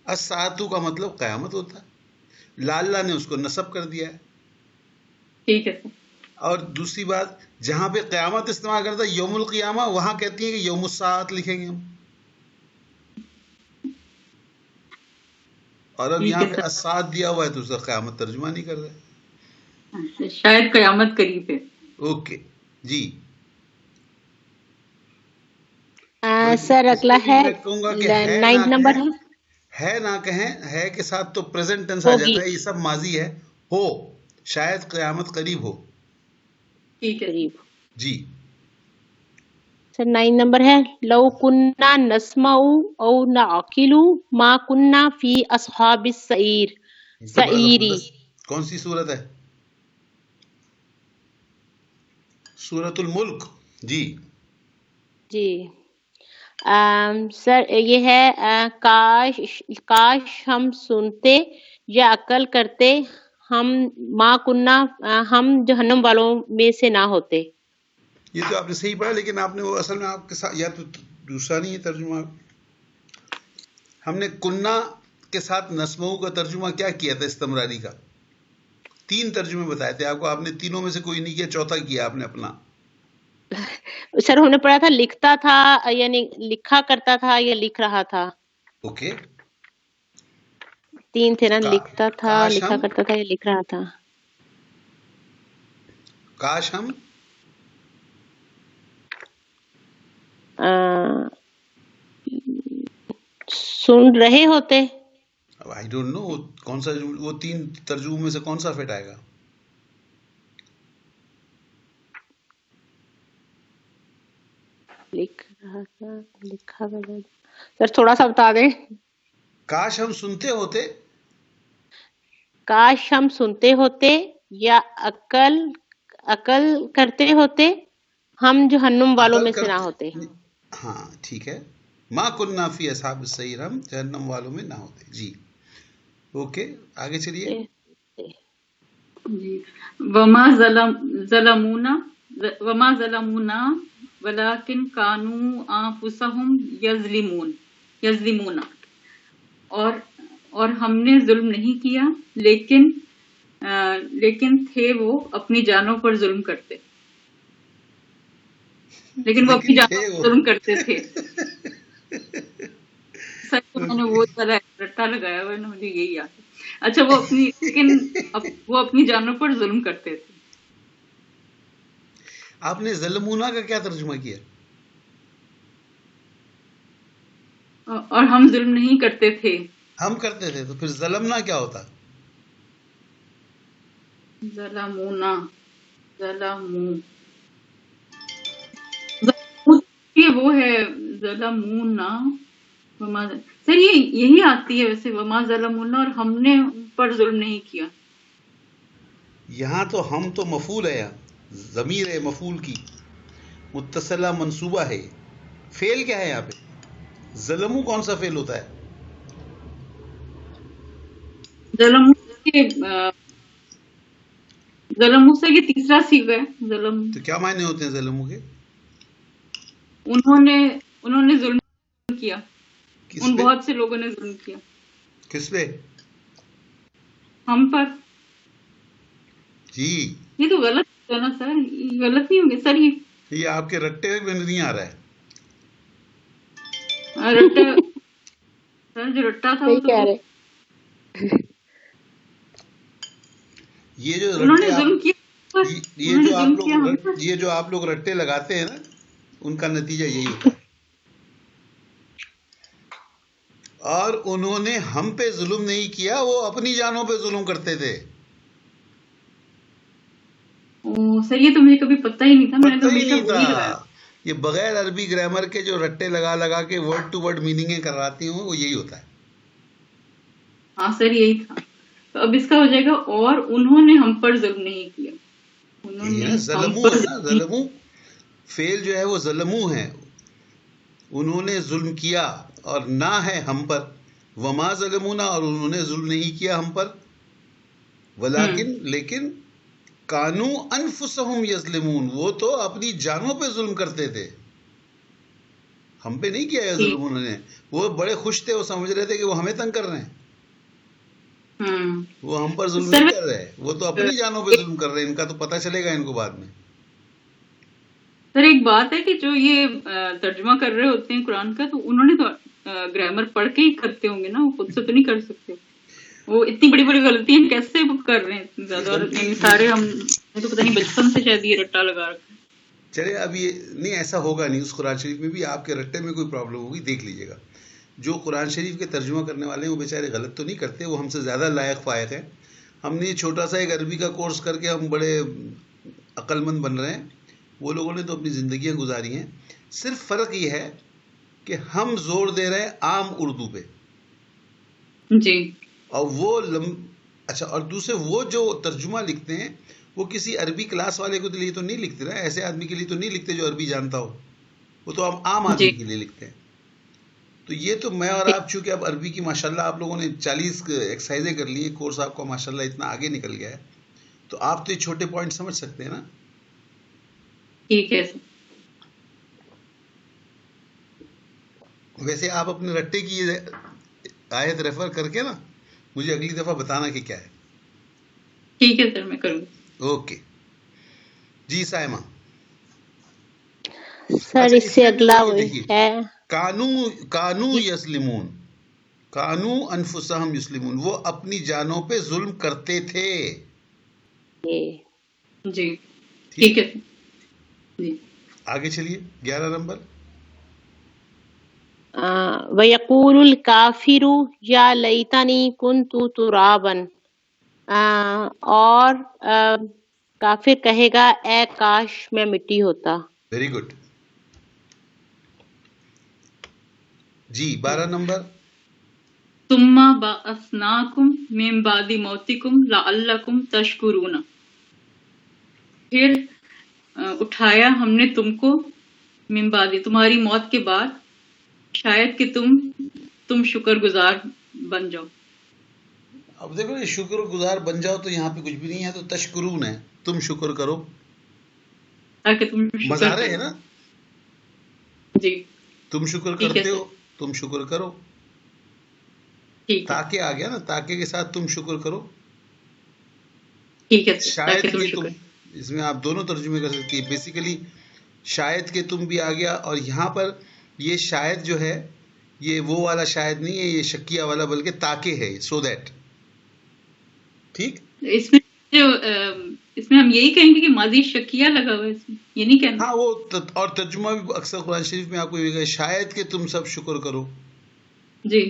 S1: الساعۃ کا مطلب قیامت ہوتا ہے. لاللہ نے اس کو نصب کر دیا ہے.
S3: ٹھیک ہے.
S1: اور دوسری بات، جہاں پہ قیامت استعمال کرتا ہے یوم القیامہ، وہاں کہتی ہیں کہ یوم الساعت لکھیں گے ہم. اور اب یہاں پہ الساعت دیا ہوا ہے تو اس کا قیامت ترجمہ نہیں کر رہے.
S3: شاید قیامت قریب ہے.
S1: اوکے جی.
S2: سر اگلا ہے 9 نمبر
S1: ہے نہ کہیں، ہے کے ساتھ تو پریزنٹ ٹینس آ جاتا ہے. یہ سب ماضی ہے. ہو شاید قیامت قریب ہو.
S3: ٹھیک ہے.
S1: جی
S2: سر 9 نمبر ہے لو کننا نسمع او نعقل ما کننا فی اصحاب السعیر. سعیری
S1: کون سی صورت ہے؟ سورۃ الملک. جی
S2: جی سر یہ ہے کاش ہم سنتے یا عقل کرتے، ہم ما کننا ہم جہنم والوں میں سے نہ ہوتے.
S1: یہ تو آپ نے صحیح پڑھا، لیکن آپ نے وہ اصل میں آپ کے ساتھ یا تو دوسرا نہیں ہے ترجمہ. ہم نے کننا کے ساتھ نسموں کا ترجمہ کیا کیا تھا استمراری کا؟ 3 ترجمے بتائے تھے آپ کو. آپ نے تینوں میں سے کوئی نہیں کیا، چوتھا کیا آپ نے اپنا.
S2: سر ہم نے پڑھا تھا لکھتا تھا، یعنی لکھا کرتا تھا یا لکھ رہا تھا.
S1: اوکے
S2: 3 تھے نا، لکھتا تھا،
S1: کاش
S2: لکھا
S1: ہم
S2: کرتا تھا یا لکھ رہا تھا.
S1: کاش ہم
S2: سن رہے ہوتے.
S1: آئی ڈونٹ نو کون سا وہ 3 ترجموں میں سے کون سا فٹ آئے گا.
S2: لکھ رہا تھا لکھا گیا سر تھوڑا سا بتا دیں.
S1: کاش ہم سنتے ہوتے.
S2: کاش ہم سنتے ہوتے یا عقل کرتے ہوتے ہم جہنم والوں
S1: عقل
S2: میں سے نہ
S1: کرتے.
S2: ہوتے.
S1: ہاں ٹھیک ہے. ما کننا فی اصحاب السعیر، ہم جہنم والوں میں نہ ہوتے. جی اوکے آگے چلیے.
S3: جی وما ظلمونا ولکن کانوا انفسہم یظلمون. اور ہم نے ظلم نہیں کیا لیکن تھے وہ اپنی جانوں پر ظلم کرتے. لیکن وہ اپنی جانوں پر ظلم کرتے تھے. میں نے وہ سارا رٹا لگایا ہوا ہے نا، مجھے یہی یاد ہے. اچھا وہ اپنی جانوں پر ظلم کرتے تھے.
S1: آپ نے ظلمونا کا کیا ترجمہ کیا؟
S3: اور ہم ظلم نہیں کرتے تھے.
S1: ہم کرتے تھے تو پھر ظلمنا کیا ہوتا؟
S3: ظلمونا یہ وہ ہے ظلمونا. سر یہی آتی ہے ویسے وما ظلمونا، اور ہم نے ان پر ظلم نہیں کیا.
S1: یہاں تو ہم تو مفعول ہے، یہاں ضمیر ہے مفعول کی، متصلہ منصوبہ ہے. فعل کیا ہے یہاں پہ؟ ظلمو کون سا فعل ہوتا ہے؟
S3: ظلمو سے یہ تیسرا صیغہ ہے. ظلم
S1: تو کیا معنی ہوتے ہیں ظلمو کے؟
S3: انہوں نے ظلم کیا. ان
S1: پہ؟
S3: بہت سے لوگوں نے ظلم کیا.
S1: کس پہ؟
S3: ہم پر.
S1: جی
S3: یہ تو غلط ہے نا سر، یہ غلط نہیں ہوگے سر.
S1: یہ آپ کے رٹے میں نہیں آ رہا ہے.
S3: رٹا سر جو رٹا تھا وہ تو
S2: کہہ رہے
S1: یہ جو
S3: انہوں نے
S1: رٹے
S3: ظلم کیا.
S1: یہ جو آپ لوگ رٹے لگاتے ہیں نا، ان کا نتیجہ یہی ہوتا ہے. اور انہوں نے ہم پہ ظلم نہیں کیا، وہ اپنی جانوں پہ ظلم کرتے تھے.
S3: سر یہ تو مجھے کبھی پتہ ہی نہیں تھا. میں نے تو
S1: پتہ ہی
S3: ہمیشہ
S1: نہیں
S3: وہی
S1: تھا.
S3: لگایا.
S1: یہ بغیر عربی گرامر کے جو رٹے لگا لگا کے ورڈ ٹو ورڈ میننگیں کرواتی ہوں، وہ یہی ہوتا ہے.
S3: ہاں سر یہی تھا. تو اب اس کا ہو جائے گا اور انہوں نے ہم پر ظلم نہیں کیا.
S1: ظلمو ہے نا، ظلمو فعل جو ہے وہ ظلمو ہے. انہوں نے ظلم کیا اور نہ ہے ہم پر. وما ظلمونا، اور انہوں نے ظلم نہیں کیا ہم پر. لیکن کانو انفسہم یظلمون، وہ تو اپنی جانوں پہ ظلم کرتے تھے، ہم پہ نہیں کیا ہے ظلم انہوں نے. وہ بڑے خوش تھے، وہ سمجھ رہے تھے کہ وہ ہمیں تنگ کر رہے ہیں. وہ ہم پر ظلم نہیں کر رہے، وہ تو اپنی جانوں پہ ظلم کر رہے ہیں. ان کا تو پتہ چلے گا ان کو بعد میں.
S3: سر ایک بات ہے کہ جو یہ ترجمہ کر رہے ہوتے ہیں قرآن کا، تو انہوں نے تو گرامر پڑھ کے ہی کرتے ہوں گے نا، وہ خود سے تو نہیں کر سکتے. وہ اتنی بڑی بڑی غلطیاں کیسے کر رہے ہیں اتنی زیادہ. اور سارے ہم تو پتہ نہیں بچپن سے شاید یہ رٹا لگا رکھا.
S1: چلے اب یہ نہیں، ایسا ہوگا نہیں. اس قرآن شریف میں بھی آپ کے رٹے میں کوئی پرابلم ہوگی، دیکھ لیجئے گا. جو قرآن شریف کے ترجمہ کرنے والے ہیں وہ بیچارے غلط تو نہیں کرتے، وہ ہم سے زیادہ لائق فائق ہیں. ہم نے چھوٹا سا ایک عربی کا کورس کر کے ہم بڑے عقل مند بن رہے ہیں. وہ لوگوں نے تو اپنی زندگیاں گزاری ہیں. صرف فرق یہ ہے کہ ہم زور دے رہے ہیں عام اردو پہ.
S3: جی.
S1: اور وہ اچھا، اور دوسرے وہ جو ترجمہ لکھتے ہیں وہ کسی عربی کلاس والے کے لیے تو نہیں لکھتے نا، ایسے آدمی کے لیے تو نہیں لکھتے جو عربی جانتا ہو. وہ تو عام آدمی کے لیے لکھتے ہیں. تو یہ تو میں اور آپ چونکہ اب عربی کی ماشاءاللہ آپ لوگوں نے 40 ایکسرسائزیں کر لی ہیں، کورس آپ کا ماشاءاللہ اتنا آگے نکل گیا ہے، تو آپ تو یہ چھوٹے پوائنٹ سمجھ سکتے ہیں نا.
S3: ٹھیک ہے.
S1: ویسے آپ اپنے رٹے کی آیت ریفر کر کے نا مجھے اگلی دفعہ بتانا کہ کیا ہے.
S3: ٹھیک ہے سر، میں کروں گا.
S1: اوکے جی سائمہ.
S2: سر اس سے اگلا ہے
S1: کانو یسلمون، کانو انفسہم یسلمون، وہ اپنی جانوں پہ ظلم کرتے تھے.
S3: جی. ٹھیک ہے جی.
S1: آگے چلیے 11 نمبر.
S2: وَيَقُولُ الْكَافِرُ يَا لَيْتَنِي كُنْتُ تُرَابًا، اور کافر کہے گا اے کاش میں مٹی ہوتا.
S1: Very good. جی 12 نمبر.
S3: ثم بعثناکم من بعد موتکم لعلکم تشکرون. پھر اٹھایا ہم نے تم کو من بعد تمہاری موت کے بعد، شاید کہ تم شکر گزار بن جاؤ.
S1: اب دیکھو یہ شکر گزار بن جاؤ تو یہاں پہ کچھ بھی نہیں ہے، تو تشکرون ہے، تم شکر کرو.
S3: تاکہ تم شکر
S1: مظاہرے ہے نا،
S3: جی
S1: تم شکر
S3: ٹھیک ہے
S1: کرتے
S3: سر.
S1: ہو، تم شکر کرو.
S3: ٹھیک ہے
S1: تاکہ آ گیا نا، تاکہ کے ساتھ تم شکر کرو.
S3: ٹھیک ہے سر.
S1: شاید
S3: تاکہ تم
S1: کہ
S3: شکر.
S1: تم، اس میں آپ دونوں ترجمے کر سکتی ہے. بیسیکلی شاید کہ تم بھی آ گیا، اور یہاں پر یہ شاید جو ہے یہ وہ والا شاید نہیں ہے، یہ شکیہ والا، بلکہ تاکہ ہے، سو دیٹ. ٹھیک.
S3: اس میں جو اس میں ہم یہی کہیں گے کہ ماضی شکیہ لگا ہوا ہے اس میں، یہ نہیں کہنا.
S1: ہاں وہ اور ترجمہ بھی اکثر قرآن شریف میں آپ کو یہ شاید کہ تم سب شکر کرو،
S3: جی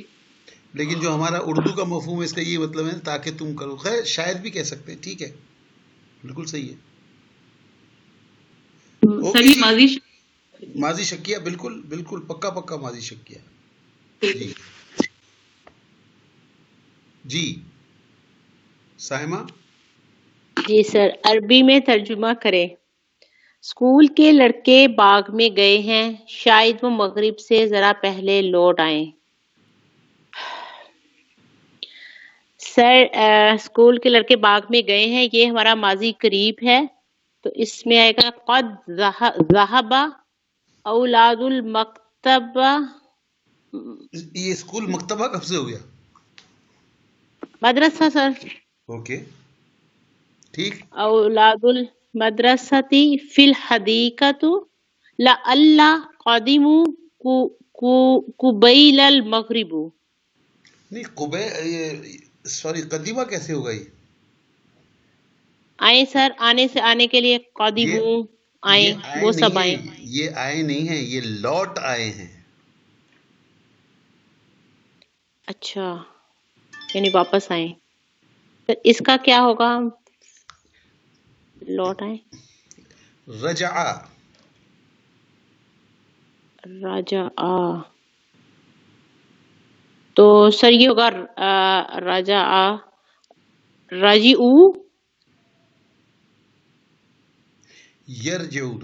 S1: لیکن جو ہمارا اردو کا مفہوم ہے اس کا یہ مطلب ہے تاکہ تم کرو. خیر شاید بھی کہہ سکتے ہیں، ٹھیک ہے، بالکل صحیح ہے.
S3: سر
S1: اوکے
S3: یہ
S1: جی.
S3: ماضی
S1: ماضی شکیہ، بالکل بالکل پکا پکا ماضی شکیہ. جی جی سائمہ.
S2: جی سر، عربی میں ترجمہ کریں. اسکول کے لڑکے باغ میں گئے ہیں، شاید وہ مغرب سے ذرا پہلے لوٹ آئیں. سر اسکول کے لڑکے باغ میں گئے ہیں، یہ ہمارا ماضی قریب ہے، تو اس میں آئے گا قد ذهب اولاد المکتب.
S1: یہ اسکول مکتبہ کب سے ہو گیا؟
S2: مدرسہ سر.
S1: اوکے ٹھیک.
S2: اولاد المدرسۃ فی الحدیقۃ لعل قدموا قبیل المغرب.
S1: نہیں سوری قدیمہ کیسے ہوگا یہ؟
S2: آئے سر، آنے سے آنے کے لیے قدموا آئے،
S1: یہ آئے
S2: وہ
S1: نہیں
S2: سب
S1: ہے،
S2: آئے.
S1: یہ آئے نہیں ہیں، یہ لوٹ آئے ہیں.
S2: اچھا یعنی واپس آئے. سر اس کا کیا ہوگا؟ لوٹ آئے.
S1: رجع.
S2: راجا تو سر یہ ہوگا راجا راجعو.
S1: یرجعون.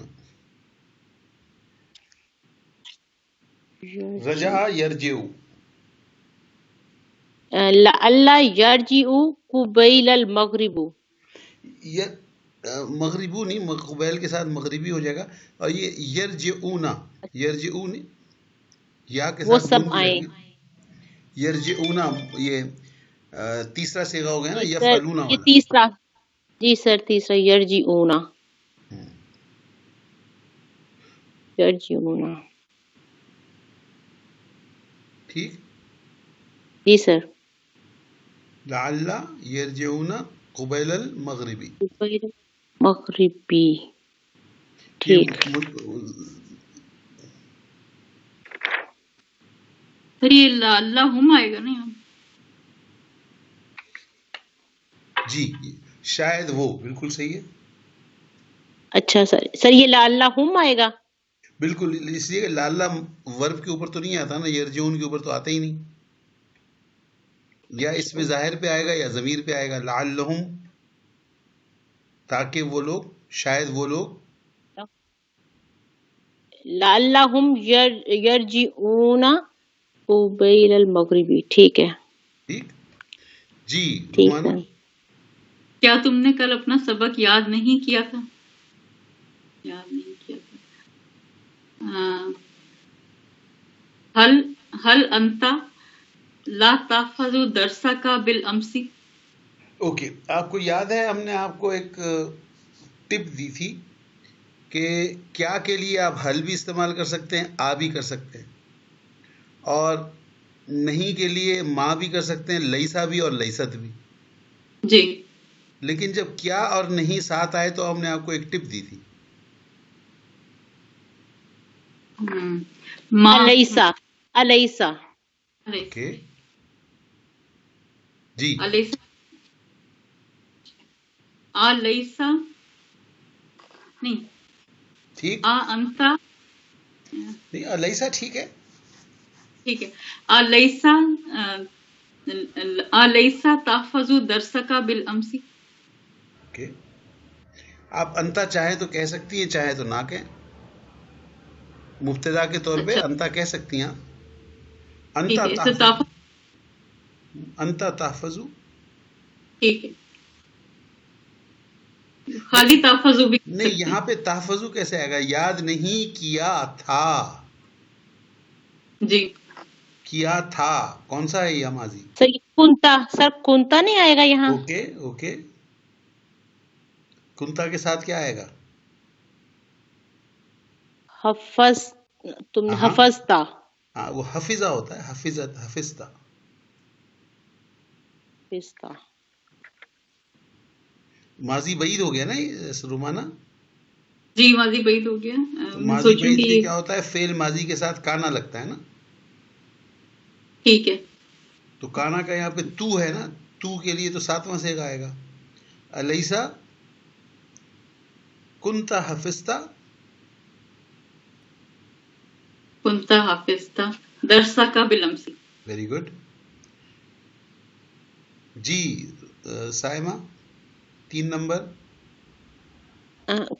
S1: رجع یرجع.
S2: لعل یرجع قبیل المغرب.
S1: مغربو نہیں، قبیل کے ساتھ مغربی ہو جائے گا. اور یہ یرجعون، یرجعون یا کے
S2: وہ
S1: ساتھ
S2: سب
S1: نون بھی
S2: آئے.
S1: لگے. یرجعون یہ تیسرا صیغہ ہو گیا نا،
S2: جی سر
S1: یفعلون
S2: یہ
S1: والا.
S2: تیسرا. جی سر تیسرا یرجعون. یرجعون
S1: ٹھیک.
S2: جی سر.
S1: لعل یرجعون قبیل المغربی.
S2: قبیل مغربی. ٹھیک.
S3: سر یہ اللہ ہم آئے گا نا یہاں.
S1: جی شاید وہ بالکل صحیح ہے.
S2: اچھا سر، سر یہ لعلہم آئے گا.
S1: بالکل، اس لیے کہ لعل ورب کے اوپر تو نہیں آتا نا، یرجعون کے اوپر تو آتا ہی نہیں. یا اس میں ظاہر پہ آئے گا یا ضمیر پہ آئے گا. لعلہم تاکہ وہ لوگ، شاید وہ لوگ.
S2: لعلہم یرجعون قبیل المغربی. ٹھیک ہے.
S1: ٹھیک جی.
S2: ٹھیک
S1: رومانہ.
S2: ہے.
S3: کیا تم نے کل اپنا سبق یاد نہیں کیا تھا؟ یاد نہیں کیا تھا. حل انت لا تحفظ درسک بالامس.
S1: اوکے، آپ کو یاد ہے ہم نے آپ کو ایک ٹپ دی تھی کہ کیا کے لیے آپ حل بھی استعمال کر سکتے ہیں، آ بھی کر سکتے ہیں، اور نہیں کے لیے ماں بھی کر سکتے ہیں، لیسا بھی اور لیست بھی.
S3: جی
S1: لیکن جب کیا اور نہیں ساتھ آئے تو ہم نے آپ کو ایک ٹپ دی تھی.
S3: ما
S2: الیسا الیسا
S1: اوکے جی
S3: الیسا نہیں
S1: ٹھیک
S3: انتا
S1: نہیں الیسا ٹھیک ہے.
S3: ٹھیک ہے. الیسا الیسا تحفظ درسک بالامس.
S1: اوکے آپ انتا چاہے تو کہہ سکتی ہیں چاہے تو نہ کہیں. مبتدا کے طور پہ
S3: اچھا
S1: انتا کہہ سکتی ہیں.
S3: ٹھیک
S1: انتا
S3: ہے. اس سے
S1: تحفظ انتا تحفظ
S3: ٹھیک ہے. خالی تحفظ بھی کر
S1: نہیں
S3: سکتے
S1: یہاں
S3: ہیں.
S1: پہ تحفظ کیسے آئے گا؟ یاد نہیں کیا تھا.
S3: جی
S1: کیا تھا کون سا ہے یہ ماضی؟
S2: سر کنتا، سر کنتا نہیں آئے گا یہاں؟
S1: اوکے اوکے کنتا کے ساتھ کیا آئے گا؟
S2: حفظ، تم نے
S1: ہاں
S2: حفظتا.
S1: ہاں وہ حفظہ ہوتا ہے. حفظت حفظتا.
S2: حفظتا.
S1: ماضی بعید ہو گیا نا یہ رومانہ.
S3: جی ماضی بعید ہو گیا.
S1: تو
S3: میں
S1: ماضی
S3: سوچوں
S1: بعید
S3: گی
S1: میں کیا ہوتا ہے؟ فعل ماضی کے ساتھ کانا لگتا ہے نا.
S3: ٹھیک ہے.
S1: تو کانا کا یہاں پہ تو ہے نا. تو کے لیے تو ساتواں سے آئے گا. الیسا کنتا حفظتا.
S3: کنتا حافظتا درسک بالامس.
S1: Very good. جی سائمہ 3 نمبر.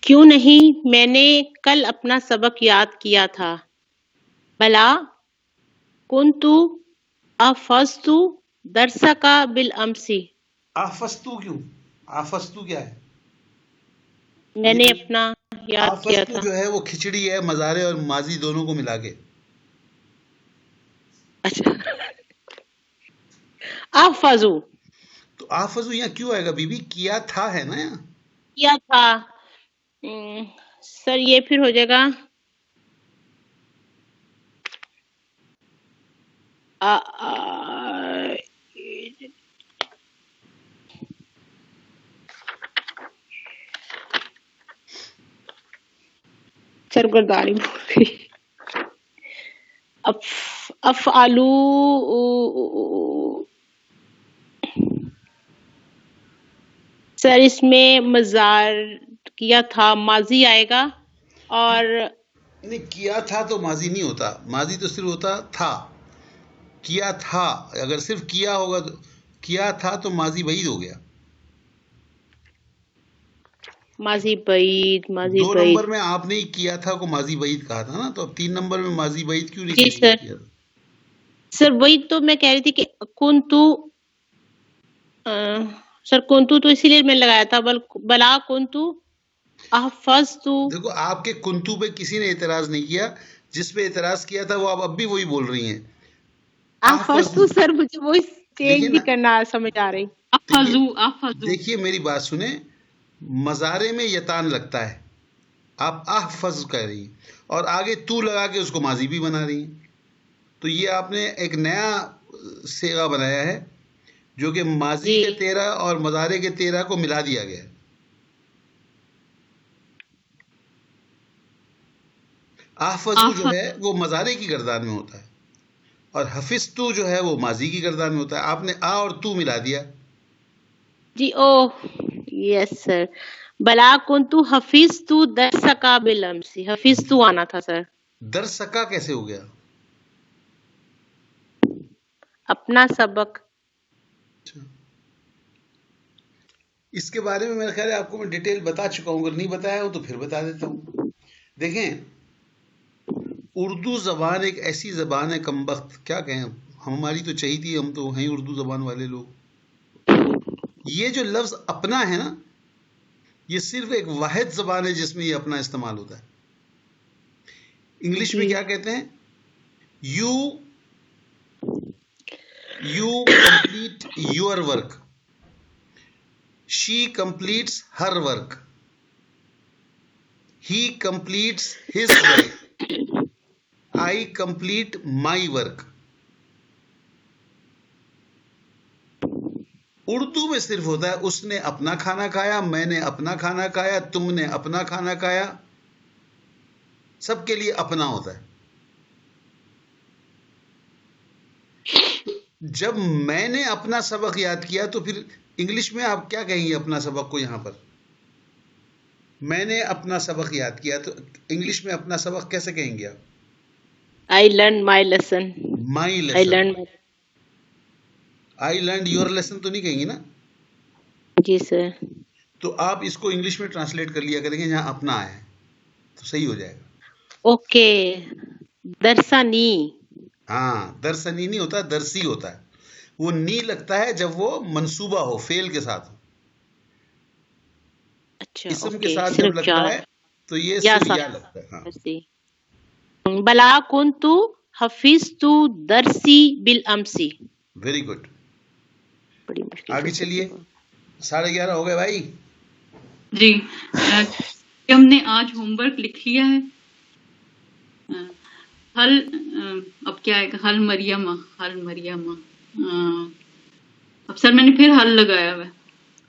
S2: کیوں نہیں، میں نے کل اپنا سبق یاد کیا تھا. بلا کنتو احفظت درسک بالامس.
S1: آفستو کیوں؟ آفستو کیا ہے؟
S2: میں نے
S1: یہ
S2: اپنا یاد کیا
S1: آفستو
S2: تھا.
S1: جو ہے وہ کھچڑی ہے مضارع اور ماضی دونوں کو ملا کے.
S2: اچھا احفظو
S1: تو آفزو یہاں کیوں آئے گا بی بی؟ کیا تھا ہے نا یہاں.
S2: کیا تھا. سر یہ پھر ہو جائے گا سرگردانی بول رہی. افعلو سر اس میں مزار کیا تھا ماضی آئے گا، اور
S1: نہیں کیا تھا تو ماضی نہیں ہوتا. ماضی تو صرف ہوتا تھا. کیا تھا اگر صرف کیا ہوگا تو کیا تھا تو ماضی بعید ہو گیا.
S2: ماضی بعید.
S1: 2 نمبر میں آپ نے کیا تھا کو ماضی بعید کہا تھا نا. تو اب 3 نمبر میں ماضی بعید کیوں نہیں
S2: جی
S1: کہیں گے؟
S2: سر. سر وہی تو میں کہہ رہی تھی کہ کنتو سر کنتو تو اسی لیے میں لگایا تھا. بلا کنتو احفظتو.
S1: دیکھو آپ کے کنتو پہ کسی نے اعتراض نہیں کیا. جس پہ اعتراض کیا تھا وہ آپ اب بھی وہی بول رہی ہیں.
S2: احفظتو سر مجھے وہی چینج
S1: دیکھیے
S2: نہیں
S1: نا
S2: کرنا سمجھ آ رہی.
S3: افضو
S1: دیکھیے میری بات سنیں. مضارع میں یتان لگتا ہے. آپ احفظ کر رہی ہیں اور آگے تو لگا کے اس کو ماضی بھی بنا رہی ہیں. تو یہ آپ نے ایک نیا صیغہ بنایا ہے جو کہ ماضی
S2: جی
S1: کے 13 اور مضارع کے 13 کو ملا دیا گیا ہے. احفظو جو ہے وہ مضارع کی گردان میں ہوتا ہے اور حفظتو جو ہے وہ ماضی کی گردان میں ہوتا ہے. آپ نے اور تو ملا دیا.
S2: جی او یس سر. بلا کنتو حفظتو درسک بالامس. حفظتو آنا تھا سر.
S1: در سکا کیسے ہو گیا؟
S2: اپنا سبق.
S1: اس کے بارے میں میرا خیال ہے آپ کو میں ڈیٹیل بتا چکا ہوں. اگر نہیں بتایا ہوں تو پھر بتا دیتا ہوں. دیکھیں اردو زبان ایک ایسی زبان ہے کم بخت کیا کہیں. ہماری تو چاہیے تھی. ہم تو ہیں اردو زبان والے لوگ. یہ جو لفظ اپنا ہے نا یہ صرف ایک واحد زبان ہے جس میں یہ اپنا استعمال ہوتا ہے. انگلش میں
S2: جی
S1: کیا کہتے ہیں؟ You complete your work. She completes Hare work. He completes his work. I complete my work. Urdu میں صرف ہوتا ہے اس نے اپنا کھانا کھایا، میں نے اپنا کھانا کھایا، تم نے اپنا کھانا کھایا، سب کے لیے اپنا ہوتا ہے. جب میں نے اپنا سبق یاد کیا تو پھر انگلش میں آپ کیا کہیں گے اپنا سبق کو؟ یہاں پر میں نے اپنا سبق یاد کیا تو انگلش میں اپنا سبق کیسے کہیں گے آپ؟
S2: I learned my lesson.
S1: My
S2: I
S1: lesson.
S2: learned my...
S1: I learned your lesson تو نہیں کہیں گے نا.
S2: جی سر.
S1: تو آپ اس کو انگلش میں ٹرانسلیٹ کر لیا کریں گے جہاں اپنا آیا ہے تو صحیح ہو جائے گا.
S2: اوکے. درسانی.
S1: ہاں، درسنی نہیں ہوتا، درسی ہوتا ہے. وہ نی لگتا ہے جب وہ منصوبہ ہو، فعل کے ساتھ ہو.
S2: اچھا
S1: اسم کے
S2: اوکے.
S1: ساتھ جب
S2: صرف
S1: لگتا
S2: چار
S1: ہے تو یہ
S2: یا
S1: صرف یا
S2: سات
S1: لگتا ہے. ہاں
S2: درسی. بلا کنتو حفظتو درسی بالامسی.
S1: Very good.
S2: بڑی مشکل
S1: آگے
S2: سے
S1: چلیے. 11:30 ہو گئے بھائی.
S3: جی ہم نے آج ہوم ورک لکھ لیا ہے. حل اب کیا ہے؟ حل مریمہ. حل مریمہ. اب سر میں نے پھر حل لگایا ہوا ہے.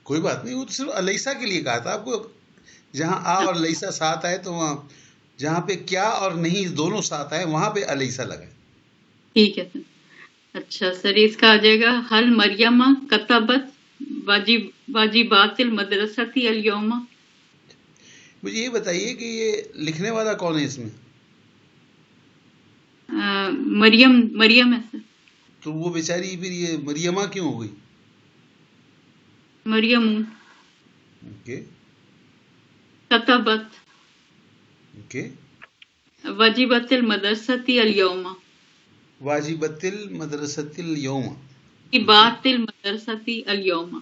S1: کوئی بات نہیں، وہ تو صرف علیسا کے لیے کہا تھا آپ کو. جہاں آ اور لیسا ساتھ آئے تو وہاں جہاں پہ کیا اور نہیں دونوں ساتھ آئے وہاں پہ علیسا لگائے.
S3: ٹھیک ہے سر. اچھا سر، اس کا آ جائے گا حل مریمہ کتبت واجبات المدرستی الیوم.
S1: مجھے یہ بتائیے کہ یہ لکھنے والا کون ہے اس میں؟
S3: مریم ہے سر.
S1: تو وہ بیچاری پھر یہ مریمہ کیوں ہو گئی؟
S3: مریم
S1: اوکے
S3: کتبت
S1: اوکے.
S3: واجبات المدرستی الیوم.
S1: واجبت المدرسۃ اليوم.
S3: واجبات المدرستی الیوم.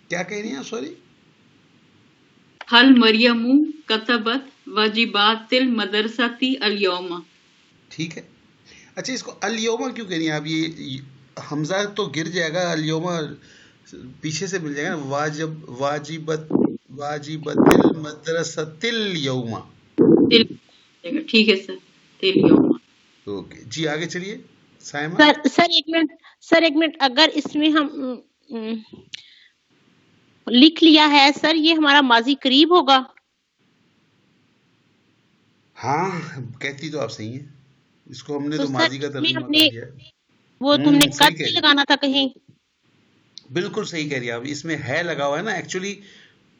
S1: کیا کہہ رہی ہیں؟ سوری.
S3: حل مریم کتبت واجبات المدرستی الیوم.
S1: ٹھیک ہے. اچھا، اس کو الیوم کیوں کہہ رہی ہیں آپ؟ یہ حمزہ تو گر جائے گا، الیوم پیچھے سے مل جائے گا نا. واجبت المدرسۃ اليوم.
S3: ٹھیک ہے سر. الیوم.
S1: اوکے جی، آگے چلیے. سائمہ.
S2: سر ایک منٹ اگر اس میں ہم لکھ لیا ہے سر، یہ ہمارا ماضی قریب ہوگا؟
S1: ہاں کہتی تو آپ صحیح ہیں. اس کو ہم نے
S2: تو
S1: تو
S2: سر
S1: ماضی کا
S2: اس میں
S1: ترجمہ
S2: اپنے
S1: کر دیا ہے.
S2: وہ تم نے
S1: صحیح
S2: قد
S1: کہہ
S2: بھی
S1: رہی ہیں.
S2: لگانا تھا کہیں.
S1: بالکل صحیح کہہ رہی ہیں آپ. اس میں ہے لگا ہوا ہے نا. ایکچولی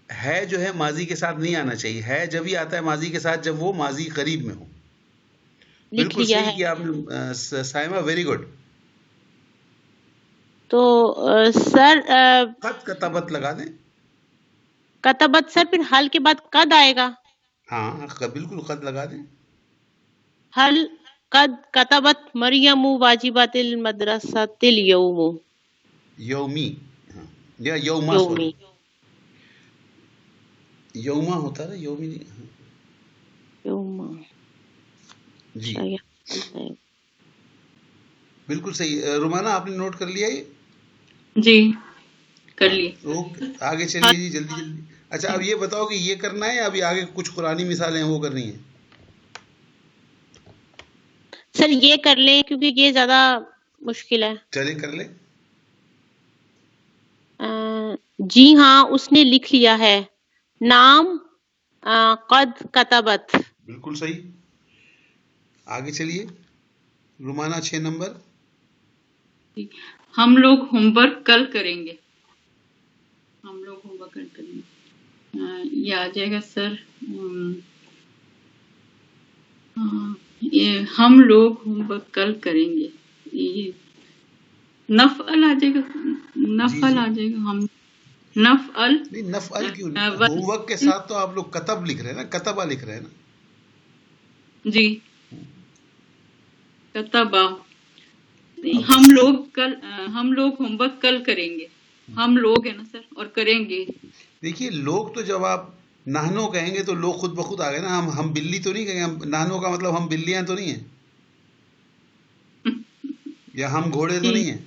S1: ہے جو ہے ماضی کے ساتھ نہیں آنا چاہیے. ہے جب ہی آتا ہے ماضی کے ساتھ جب وہ ماضی قریب میں ہو.
S2: لکھ
S1: بالکل
S2: لیا
S1: صحیح
S2: ہے
S1: کیا آپ نے سائمہ، ویری گڈ.
S2: تو سر
S1: خط کتابت لگا دیں.
S2: کتبت سر پھر حل کے بعد قد آئے گا.
S1: ہاں بالکل خط لگا دیں.
S2: حل قد کتبت مریم واجبات المدرسۃ الیوم.
S1: یومی. ہاں یا یوما، سوری
S2: یومی.
S1: یوما ہوتا ہے یومی نہیں. ہاں.
S2: یوم.
S1: جی
S2: اچھا
S1: بالکل صحیح. رومانہ آپ نے نوٹ کر لیا یہ؟
S3: جی کر
S1: ہاں
S3: لیے.
S1: اوکے آگے چلیے جی، جلدی جلدی. اچھا اب یہ بتاؤ کہ یہ کرنا ہے یا ابھی آگے کچھ قرآنی مثالیں ہیں وہ کرنی ہیں؟
S2: سر یہ کر لیں کیونکہ یہ زیادہ مشکل ہے.
S1: چلے کر لیں.
S2: جی ہاں اس نے لکھ لیا ہے. نام قد کتبت.
S1: بالکل صحیح. آگے چلیے. رومانہ 6 نمبر.
S3: ہم لوگ ہوم ورک کل کریں گے. ہم لوگ ہوم ورک کل کریں گے. یہ آ جائے گا سر. ہم لوگ ہوم ورک کل کریں گے. یہ نفعل آ جائے گا. نفعل آ جائے گا. ہم نفعل.
S1: نہیں نفعل کیوں؟ ہوم ورک کے ساتھ تو آپ لوگ کتب لکھ رہے ہیں نا، کتبہ لکھ رہے ہیں نا.
S3: جی کتبہ. ہم لوگ ہوم ورک کل کریں گے. ہم لوگ ہے نا سر، اور کریں گے.
S1: دیکھیے لوگ تو جب آپ نہنو کہیں گے تو لوگ خود بخود آ گئے نا. ہم بلی تو نہیں کہیں گے. نہنو کا مطلب ہم بلیاں تو نہیں ہیں، یا ہم گھوڑے تو نہیں ہیں.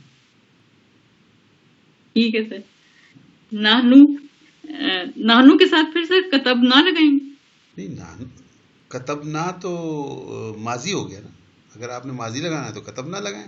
S3: ٹھیک ہے سر. نہنو کے ساتھ پھر سر کتب نہ لگائیں گے.
S1: نہیں کتب نہ تو ماضی ہو گیا نا. اگر آپ نے ماضی لگانا ہے تو کتب نہ لگائیں.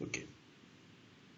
S1: Okay.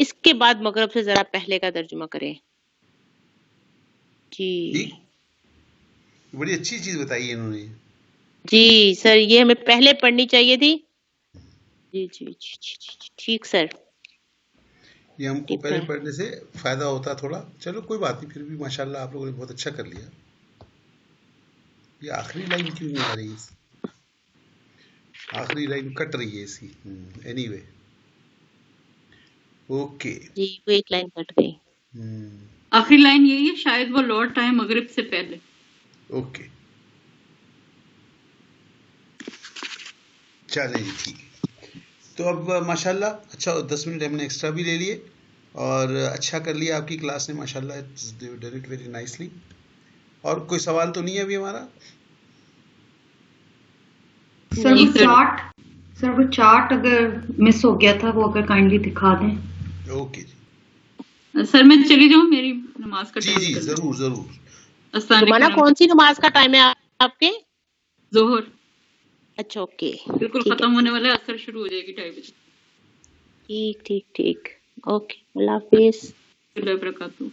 S2: اس کے بعد مغرب سے ذرا پہلے کا ترجمہ کریں. جی
S1: ٹھیک، بڑی اچھی چیز بتائی ہے انہوں نے.
S2: جی سر، یہ ہمیں پہلے پڑھنی چاہیے تھی. جی جی جی جی جی جی، ٹھیک سر.
S1: یہ ہم کو
S2: ٹھیک
S1: پہلے
S2: ہے.
S1: پڑھنے سے فائدہ ہوتا تھوڑا. چلو کوئی بات نہیں، پھر بھی ماشاءاللہ آپ لوگوں نے بہت اچھا کر لیا. یہ آخری لائن کیوں نہیں آ رہی ہے؟ آخری لائن کٹ رہی ہے اس کی. Any way, okay.
S2: جی وہ ایک لائن کٹ گئی.
S3: آخری لائن یہی ہے، شاید وہ لوٹ آئے مغرب سے پہلے.
S1: اوکے چلیں جی، ٹھیک ہے. تو اب ماشاءاللہ اچھا 10 منٹ ہم نے ایکسٹرا بھی لے لیے اور اچھا کر لیا آپ کی کلاس نے ماشاءاللہ. Done it very nicely. اور کوئی سوال تو نہیں ہے ابھی ہمارا؟
S4: سر
S3: نہیں
S4: وہ
S3: سر.
S4: چارٹ اگر مس ہو گیا تھا وہ اگر کائنڈلی دکھا دیں.
S1: اوکے جی.
S3: سر میں چلی جاؤں، میری نماز کا
S1: جی
S3: ٹائم
S1: جی
S3: نکل
S1: ضرور ضرور.
S3: السلام
S2: رومانہ
S3: علیکم.
S2: کون سی نماز کا ٹائم ہے آپ کے؟
S3: ظہر
S2: اچھا اوکے،
S3: بالکل
S2: ٹھیک ہے.
S3: ختم ہونے والا ہے، اثر شروع ہو جائے گی 2:30 بجے.
S2: ٹھیک ٹھیک ٹھیک، اوکے، اللہ حافظ.
S3: اللہ وبرکاتہ.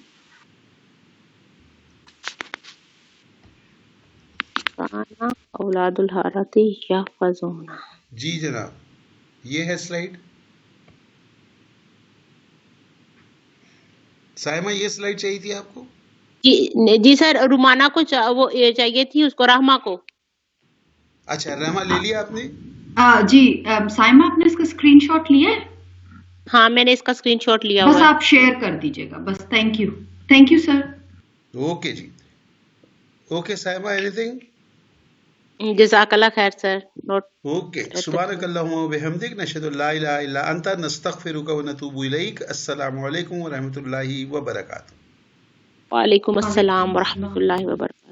S2: کانا اولاد الحارت یحفظون.
S1: جی جناب، یہ ہے سلائیڈ. سائمہ یہ سلائیڈ چاہیے تھی آپ کو؟
S2: جی سر، رومانہ کو وہ چاہیے تھی، اس کو رحمہ کو.
S1: اچھا رحمہ لے لیا آپ نے؟
S4: جی سائمہ، آپ نے اس کا اسکرین شاٹ لیا ہے؟
S2: ہاں میں نے اس کا اسکرین شاٹ لیا
S4: بس
S2: ہوا ہے.
S4: آپ شیئر کر دیجیے گا بس. Thank you sir.
S1: اوکے جی. Okay Saima, anything?
S2: جزاک اللہ خیر سر.
S1: اوکے. سبحانک اللہم و بحمدک، نشہد ان لا الہ الا انت، نستغفرک و نتوب الیک. السلام علیکم ورحمۃ اللہ وبرکاتہ.
S2: وعلیکم السلام ورحمۃ اللہ وبرکاتہ.